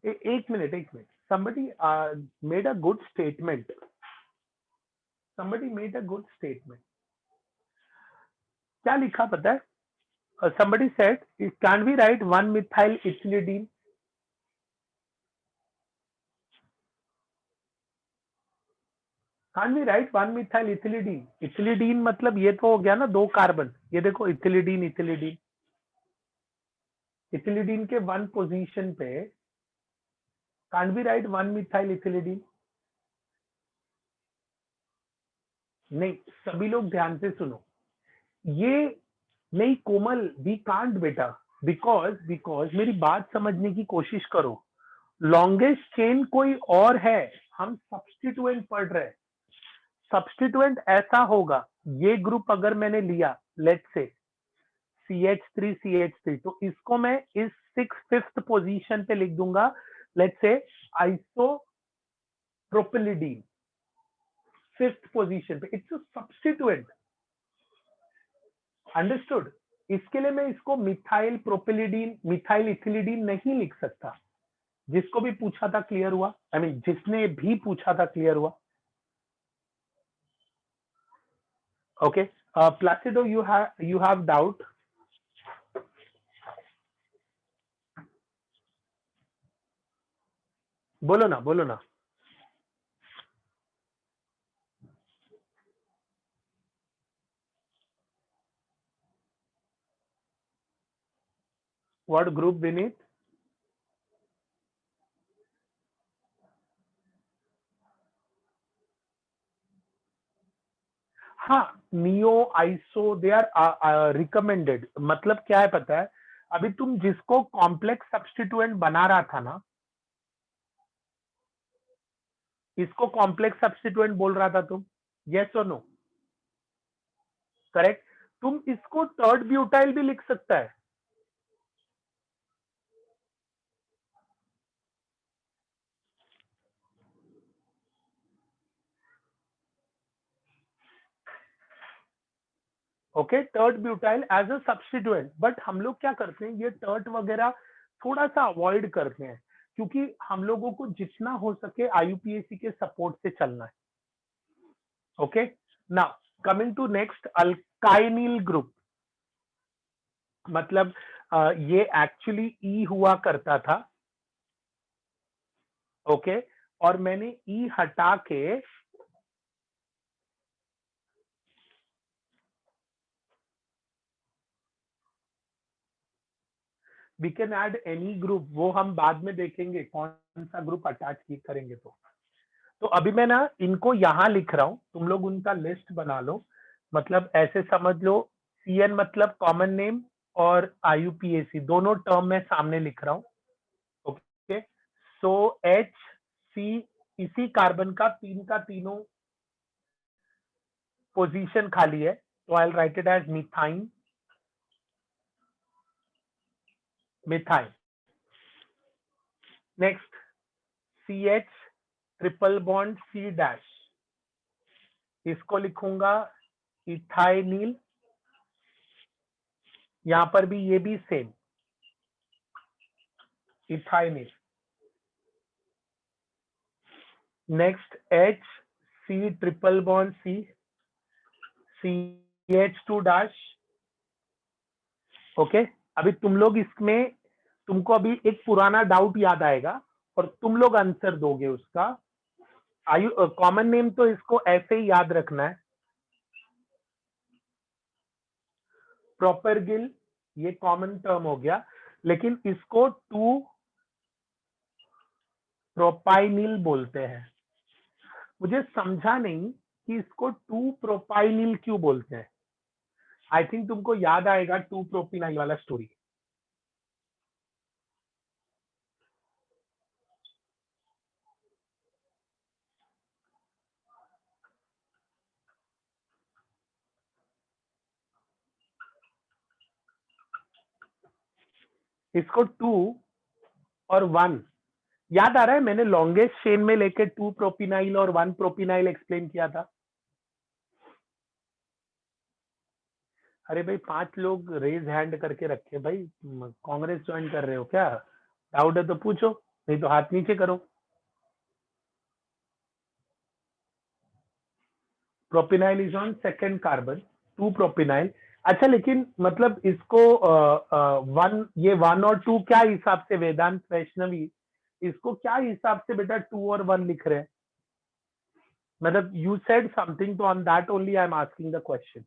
Speaker 1: एक minute. somebody made a good statement. क्या लिखा पता है? somebody said, can we write 1 methyl ethylidene? Can we write 1 methyl ethylidene? इथिलीडीन मतलब ये तो हो गया ना 2 कार्बन. ये देखो इथिलीडीन. इथिलीडीन के 1 पोजीशन पे can't we write 1 methyl ethylidene? नहीं, सभी लोग ध्यान से सुनो. ये नहीं कोमल, वी कांट बेटा, बिकॉज मेरी बात समझने की कोशिश करो. लॉन्गेस्ट चेन कोई और है, हम सब्स्टिट्यूएंट पढ़ रहे हैं. सब्स्टिट्यूएंट ऐसा होगा, ये ग्रुप अगर मैंने लिया लेट्स से CH3 तो इसको मैं इस 5th पोजीशन पे लिख दूंगा, लेट्स से आइसोप्रोपिलिडीन 5th पोजीशन पे. It's a substituent. अंडरस्टूड? इसके लिए मैं इसको मिथाइल प्रोपिलिडीन, मिथाइल इथिलीडीन नहीं लिख सकता. जिसको भी पूछा था क्लियर हुआ? आई मीन जिसने भी पूछा था क्लियर हुआ? Okay, Placido you have doubt? बोलो ना. What group Vineet? हाँ, neo iso they are recommended. मतलब क्या है पता है, अभी तुम जिसको कॉम्प्लेक्स सब्स्टिट्यूएंट बना रहा था ना, इसको कॉम्प्लेक्स सब्स्टिट्यूएंट बोल रहा था तुम, यस और नो? करेक्ट. तुम इसको थर्ड ब्यूटाइल भी लिख सकता है. Okay, tert butyl as a substituent. But हम लोग क्या करते हैं, ये टर्ट वगैरह थोड़ा सा अवॉइड करते हैं, क्योंकि हम लोगों को जितना हो सके IUPAC के सपोर्ट से चलना है. Okay, now coming to next, alkynyl group. मतलब ये एक्चुअली ई हुआ करता था. ओके, और मैंने ई हटा के we can add any group. वो हम बाद में देखेंगे कौन सा ग्रुप अटैच करेंगे. तो अभी मैं ना इनको यहां लिख रहा हूं, तुम लोग उनका लिस्ट बना लो. मतलब ऐसे समझ लो, CN मतलब कॉमन नेम और IUPAC दोनों टर्म में सामने लिख रहा हूं. ओके, सो HC इसी कार्बन का 3 का तीनों पोजीशन खाली है, तो I write it as methyne. Next CH triple bond C', इसको लिखूंगा इथाइनिल. यहां पर भी ये भी same. Ethynyl. Next H C triple bond C CH2 dash. Okay, अभी तुम लोग इसमें, तुमको अभी एक पुराना डाउट याद आएगा और तुम लोग आंसर दोगे उसका। आयु कॉमन नेम तो इसको ऐसे ही याद रखना है, प्रोपरगिल, ये कॉमन टर्म हो गया, लेकिन इसको 2 प्रोपाइनिल बोलते हैं। मुझे समझा नहीं कि इसको 2 प्रोपाइनिल क्यों बोलते हैं। आई थिंक तुमको याद आएगा 2 प्रोपिनाइल वाला स्टोरी। इसको 2 और 1 याद आ रहा है, मैंने लॉन्गेस्ट चेन में लेके 2 प्रोपिनाइल और 1 प्रोपिनाइल एक्सप्लेन किया था। अरे भाई 5 लोग रेज हैंड करके रखे भाई, कांग्रेस ज्वाइन कर रहे हो क्या? डाउट है तो पूछो, नहीं तो हाथ नीचे करो। Propynyl is on second carbon, 2 propynyl. अच्छा, लेकिन मतलब इसको 1, ये 1 और 2 क्या हिसाब से, वेदांत वैष्णवी इसको क्या हिसाब से बेटा 2 और 1 लिख रहे हैं? मतलब यू सेड समथिंग, तो on that only I am asking the question.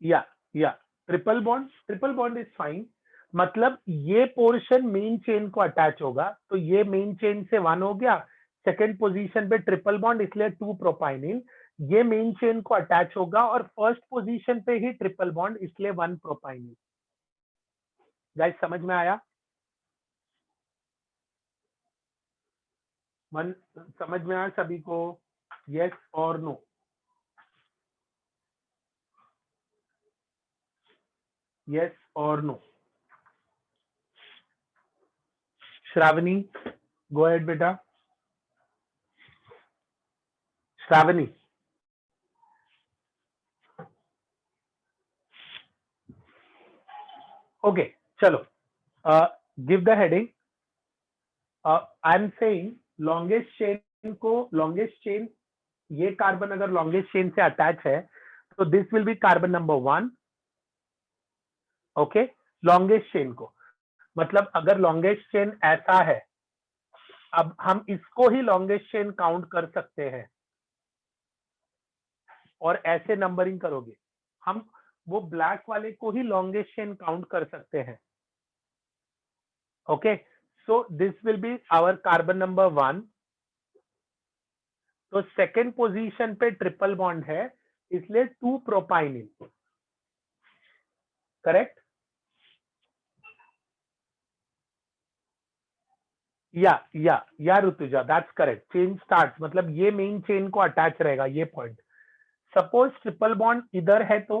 Speaker 1: या ट्रिपल बॉन्ड इज फाइन। मतलब ये पोर्शन मेन चेन को अटैच होगा, तो ये मेन चेन से 1 हो गया, सेकेंड पोजीशन पे ट्रिपल बॉन्ड इसलिए 2 प्रोपाइनिल, ये मेन चेन को अटैच होगा, और फर्स्ट पोजीशन पे ही ट्रिपल बॉन्ड इसलिए 1 प्रोपाइनिल। गाइस समझ में आया? मन समझ में आया सभी को? यस और नो? यस और नो? श्रावणी, गो अहेड बेटा। श्रावणी, ओके चलो, give the heading. I am saying longest chain को, लॉन्गेस्ट चेन, ये कार्बन अगर लॉन्गेस्ट चेन से अटैच है तो this will B carbon number 1। Okay, longest chain को, मतलब अगर लॉन्गेस्ट चेन ऐसा है, अब हम इसको ही लॉन्गेस्ट चेन काउंट कर सकते हैं, और ऐसे नंबरिंग करोगे, हम वो ब्लैक वाले को ही लॉन्गेस्ट चेन काउंट कर सकते हैं। Okay, so this will be our carbon number 1। तो सेकेंड पोजीशन पे ट्रिपल बॉन्ड है, इसलिए 2 प्रोपाइनिल, करेक्ट? या Rituja, that's correct. Chain start, मतलब ये मेन चेन को अटैच रहेगा, ये पॉइंट। सपोज ट्रिपल बॉन्ड इधर है तो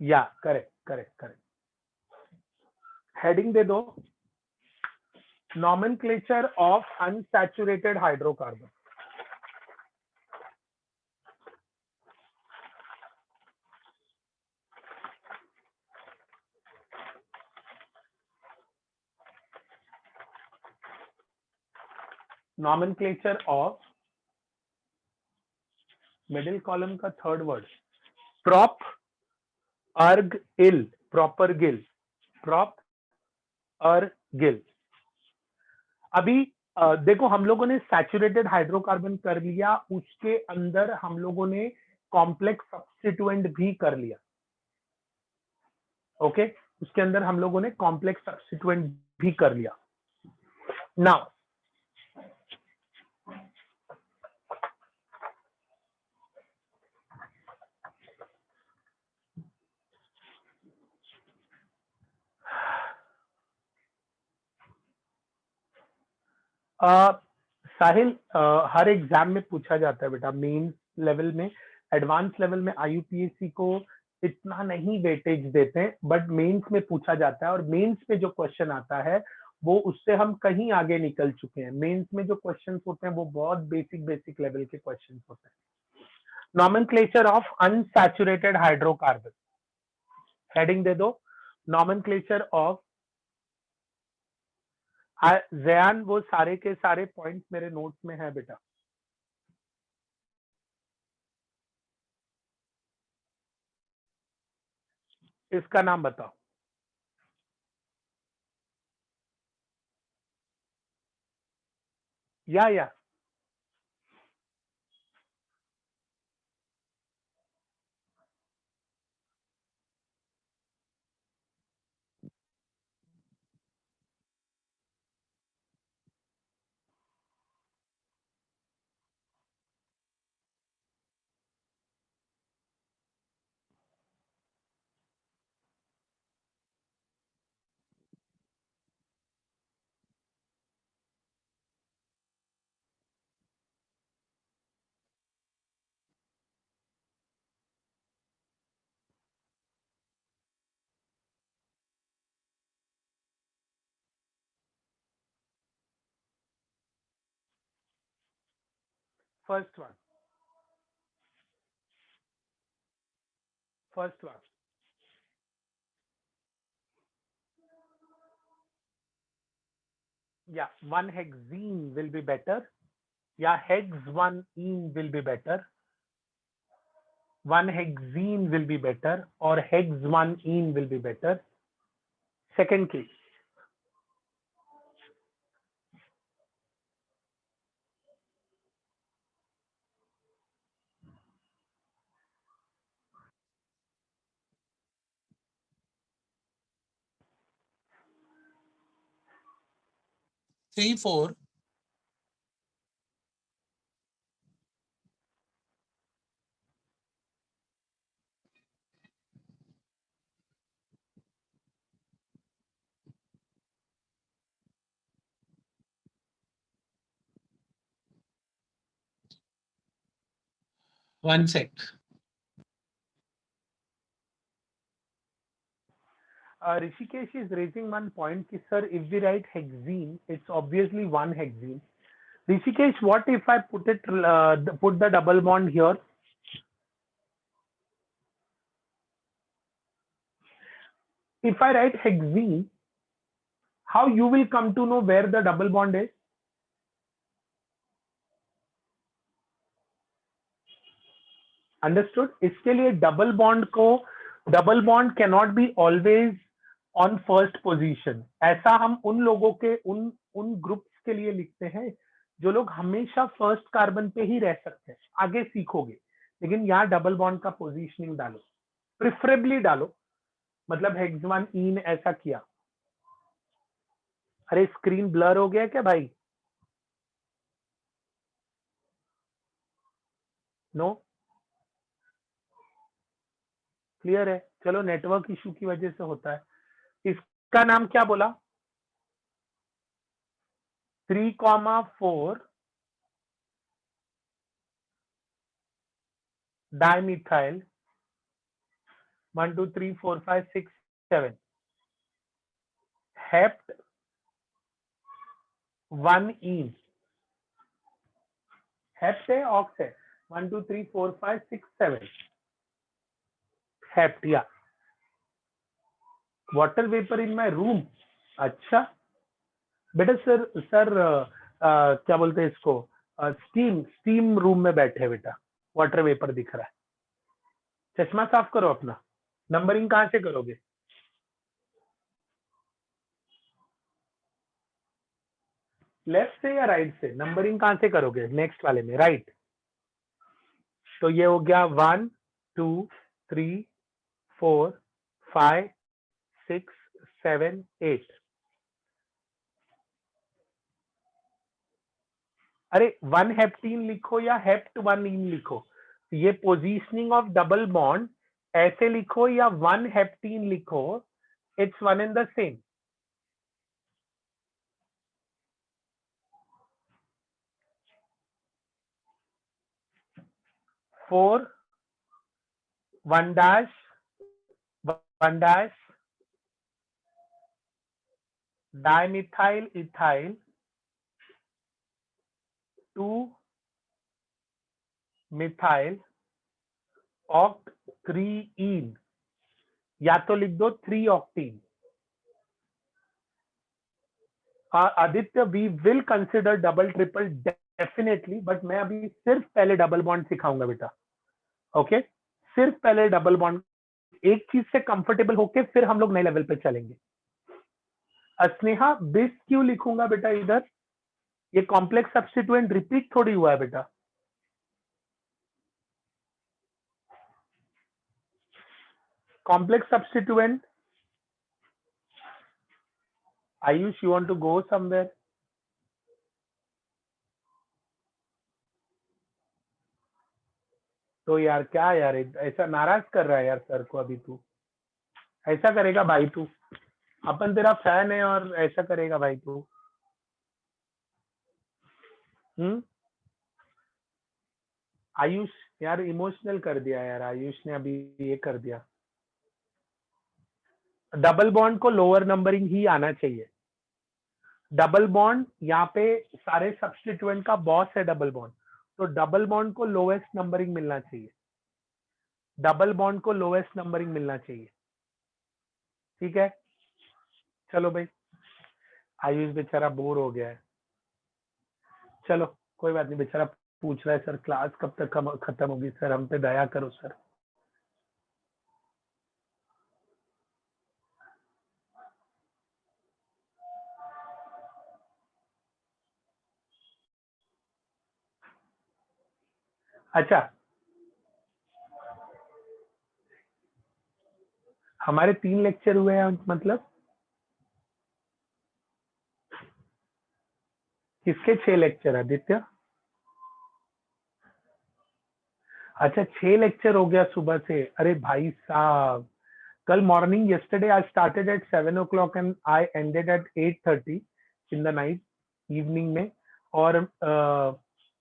Speaker 1: या करेक्ट करेक्ट करेक्ट। हेडिंग दे दो, nomenclature of unsaturated hydrocarbon. Nomenclature of, middle column का थर्ड वर्ड, प्रॉप अर्ग इल, प्रॉपर गिल, प्रॉप अर्ग गिल। अभी देखो, हम लोगों ने सैचुरेटेड हाइड्रोकार्बन कर लिया, उसके अंदर हम लोगों ने कॉम्प्लेक्स सब्स्टिट्यूएंट भी कर लिया। ओके, उसके अंदर हम लोगों ने कॉम्प्लेक्स सब्स्टिट्यूएंट भी कर लिया। नाउ साहिल, हर एग्जाम में पूछा जाता है बेटा, मेन लेवल में, एडवांस लेवल में आईयूपीएससी को इतना नहीं वेटेज देते हैं, बट मेंस में पूछा जाता है, और मेंस में जो क्वेश्चन आता है वो उससे हम कहीं आगे निकल चुके हैं। मेंस में जो क्वेश्चंस होते हैं वो बहुत बेसिक लेवल के क्वेश्चंस होते हैं। Nomenclature of unsaturated hydrocarbon, heading दे दो नॉमेनक्लेचर ऑफ। जयान वो सारे के सारे पॉइंट्स मेरे नोट्स में है बेटा। इसका नाम बताओ। या फर्स्ट वन या 1-hexene will be better, या hex-1-ene will be better, 1-hexene will be better or hex-1-ene will be better. Second case,
Speaker 2: three, four, one sec.
Speaker 1: Rishikesh is raising one point ki, sir, if we write hexene, it's obviously 1-hexene. Rishikesh, what if I put the double bond here? If I write hexene, how you will come to know where the double bond is? Understood. इसके लिए double bond can not be always on first position. ऐसा हम उन लोगों के उन groups के लिए लिखते हैं जो लोग हमेशा फर्स्ट कार्बन पे ही रह सकते हैं। आगे सीखोगे, लेकिन यहाँ डबल बॉन्ड का पोजीशनिंग डालो, प्रिफरेबली डालो। मतलब हेक्स-1-ene ऐसा किया। अरे स्क्रीन ब्लर हो गया क्या भाई? नो, क्लियर है? चलो, नेटवर्क इशू की वजह से होता है। इसका नाम क्या बोला? 3,4 dimethyl 1 2 3 4 5 6 7 hept 1-ene, hept है ऑक्स है 1 2 3 4 5 6 7 hept या water vapour in my room. अच्छा बेटा, सर क्या बोलते हैं इसको, स्टीम रूम में बैठे हैं बेटा, वाटर वेपर दिख रहा है। चश्मा साफ करो अपना। नंबरिंग कहाँ से करोगे? लेफ्ट से या राइट से? नंबरिंग कहाँ से करोगे? नेक्स्ट वाले में, राइट। तो ये हो गया 1 2 3 4 5 6 7 8। अरे 1-heptene लिखो या hept-1-ene लिखो, ये पोजीशनिंग ऑफ डबल बॉन्ड ऐसे लिखो या 1-heptene लिखो, it's one in the same. For 1 dash 1 dash dimethyl ethyl 2 methyl octene, या तो लिख दो 3 octene. Aditya, we will consider double triple definitely, but मैं अभी सिर्फ पहले डबल बॉन्ड सिखाऊंगा बेटा। ओके, सिर्फ पहले डबल बॉन्ड, एक चीज से कंफर्टेबल होके फिर हम लोग नए लेवल पे चलेंगे। स्नेहा, बिस क्यों लिखूंगा बेटा इधर? ये कॉम्प्लेक्स सब्स्टिट्यूएंट रिपीट थोड़ी हुआ है बेटा। Complex substituent, Ayush, you want to go somewhere? तो यार क्या यार, ऐसा नाराज कर रहा है यार सर को अभी तू? ऐसा करेगा भाई तू? अपन तेरा फैन है और ऐसा करेगा भाई तू? आयुष यार इमोशनल कर दिया यार, आयुष ने अभी ये कर दिया। डबल बॉन्ड को लोअर नंबरिंग ही आना चाहिए। डबल बॉन्ड यहाँ पे सारे सब्स्टिट्यूएंट का बॉस है डबल बॉन्ड, तो डबल बॉन्ड को लोएस्ट नंबरिंग मिलना चाहिए। डबल बॉन्ड को लोएस्ट नंबरिंग मिलना चाहिए। ठीक है, चलो भाई, आयुष बेचारा बोर हो गया है। चलो कोई बात नहीं, बेचारा पूछ रहा है सर क्लास कब तक खत्म होगी, सर हम पे दया करो सर। अच्छा, हमारे 3 लेक्चर हुए हैं, मतलब किसके 6 लेक्चर आदित्य? अच्छा 6 लेक्चर हो गया सुबह से? अरे भाई साहब, कल morning, yesterday I started at 7 o'clock and I ended at 8:30 in the night, evening में। और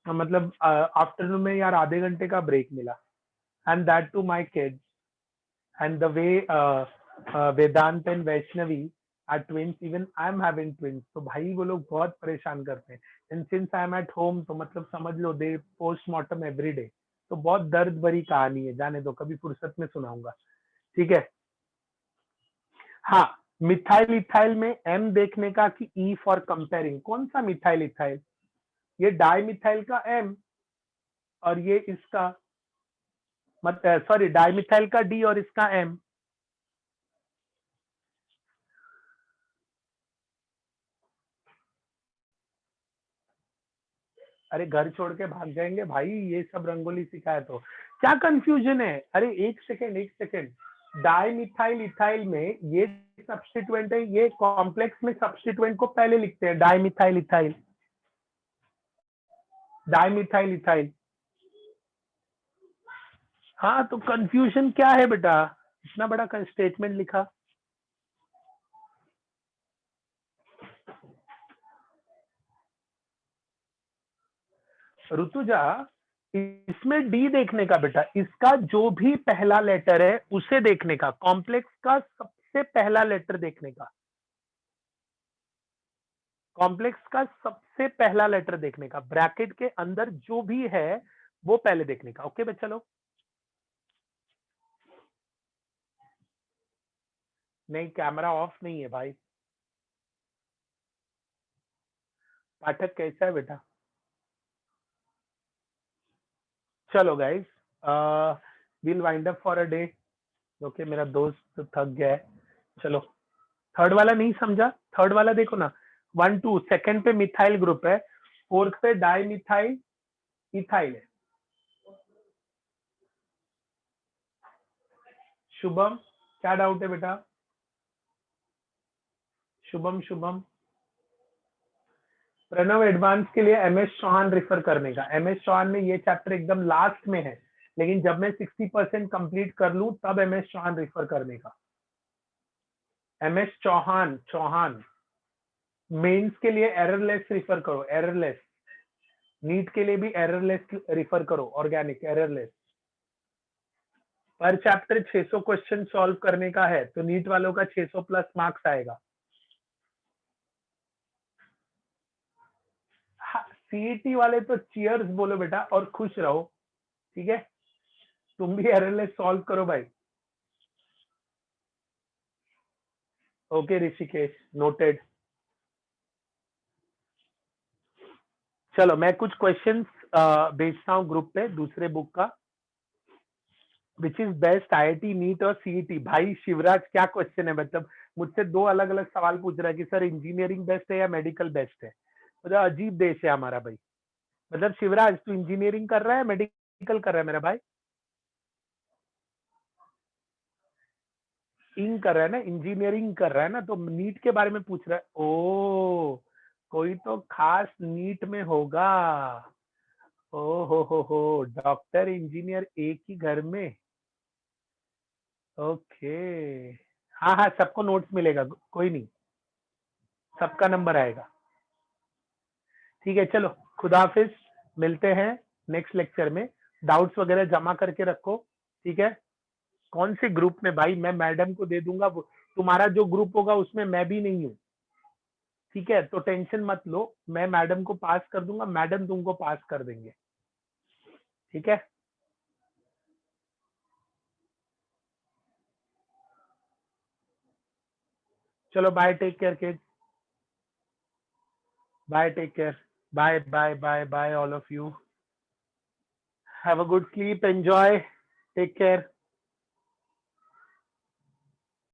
Speaker 1: मतलब आफ्टरनून में यार आधे घंटे का ब्रेक मिला, and that too my kids, and the way Vedant and Vaishnavi are twins, even I am having twins, तो भाई वो लोग बहुत परेशान करते हैं। And since I am at home, तो मतलब समझ लो दे पोस्टमार्टम एवरी डे। तो बहुत दर्द भरी कहानी है, जाने दो, कभी फुर्सत में सुनाऊंगा। ठीक है, हाँ। मिथाइल इथाइल में एम देखने का कि ई फॉर कंपेयरिंग, कौन सा मिथाइल इथाइल? ये डाई मिथाइल का एम और ये इसका, मतलब सॉरी, डाई मिथाइल का डी और इसका एम। अरे घर छोड़ के भाग जाएंगे भाई, ये सब रंगोली सिखाए तो क्या कंफ्यूजन है? अरे एक सेकेंड, एक सेकेंड, डाई मिथाइल इथाइल में ये सब्स्टिट्यूएंट है, ये कॉम्प्लेक्स में सब्स्टिट्यूएंट को पहले लिखते हैं, die methyl ethyl, die methyl ethyl. हाँ तो कंफ्यूजन क्या है बेटा, इतना बड़ा स्टेटमेंट लिखा। ऋतुजा, इसमें डी देखने का बेटा, इसका जो भी पहला लेटर है उसे देखने का, कॉम्प्लेक्स का सबसे पहला लेटर देखने का, कॉम्प्लेक्स का सबसे पहला लेटर देखने का, ब्रैकेट के अंदर जो भी है वो पहले देखने का। ओके बच्चा लोग? नहीं, कैमरा ऑफ नहीं है भाई। पाठक कैसा है बेटा? चलो guys, will wind up for a day. Okay, मेरा दोस्त थक गया है। चलो, थर्ड वाला नहीं समझा? थर्ड वाला देखो ना, 1 2, सेकंड पे मिथाइल ग्रुप है, फोर्थ पे डाई मिथाइल इथाइल है। शुभम, क्या डाउट है बेटा? शुभम, शुभम। प्रणव, एडवांस के लिए एमएस चौहान रेफर करने का। एमएस चौहान में ये चैप्टर एकदम लास्ट में है, लेकिन जब मैं 60% कंप्लीट कर लूं तब एमएस चौहान रेफर करने का। एमएस चौहान, चौहान। मेंस के लिए एररलेस रेफर करो, एररलेस। नीट के लिए भी एररलेस रेफर करो, ऑर्गेनिक एररलेस। पर चैप्टर 600 क्वेश्चन सॉल्व करने का है, तो नीट वालों का 600 प्लस मार्क्स आएगा। सीईटी वाले तो चीयर्स बोलो बेटा और खुश रहो, ठीक है। तुम भी एरएलएस सॉल्व करो भाई। Okay Rishikesh, noted. चलो मैं कुछ क्वेश्चंस भेजता हूँ ग्रुप पे दूसरे बुक का। Which is best, IIT, NEET और सीईटी? भाई शिवराज क्या क्वेश्चन है, मतलब मुझसे दो अलग अलग सवाल पूछ रहा है कि सर इंजीनियरिंग बेस्ट है या मेडिकल बेस्ट है। मतलब अजीब देश है हमारा भाई। मतलब शिवराज तू इंजीनियरिंग कर रहा है मेडिकल कर रहा है मेरा भाई? इंग कर रहा है ना, इंजीनियरिंग कर रहा है ना, तो नीट के बारे में पूछ रहा है। ओ कोई तो खास नीट में होगा। ओ हो, डॉक्टर इंजीनियर एक ही घर में। ओके, हाँ हाँ सबको नोट्स मिलेगा, कोई नहीं, सबका नंबर आएगा। ठीक है चलो, खुदा हाफिज, मिलते हैं नेक्स्ट लेक्चर में। डाउट्स वगैरह जमा करके रखो, ठीक है। कौन से ग्रुप में भाई? मैं मैडम को दे दूंगा, तुम्हारा जो ग्रुप होगा उसमें मैं भी नहीं हूँ, ठीक है। तो टेंशन मत लो, मैं मैडम को पास कर दूंगा, मैडम तुमको पास कर देंगे, ठीक है। चलो bye, take care kids, bye, take care, bye bye bye bye all of you, have a good sleep, enjoy, take care.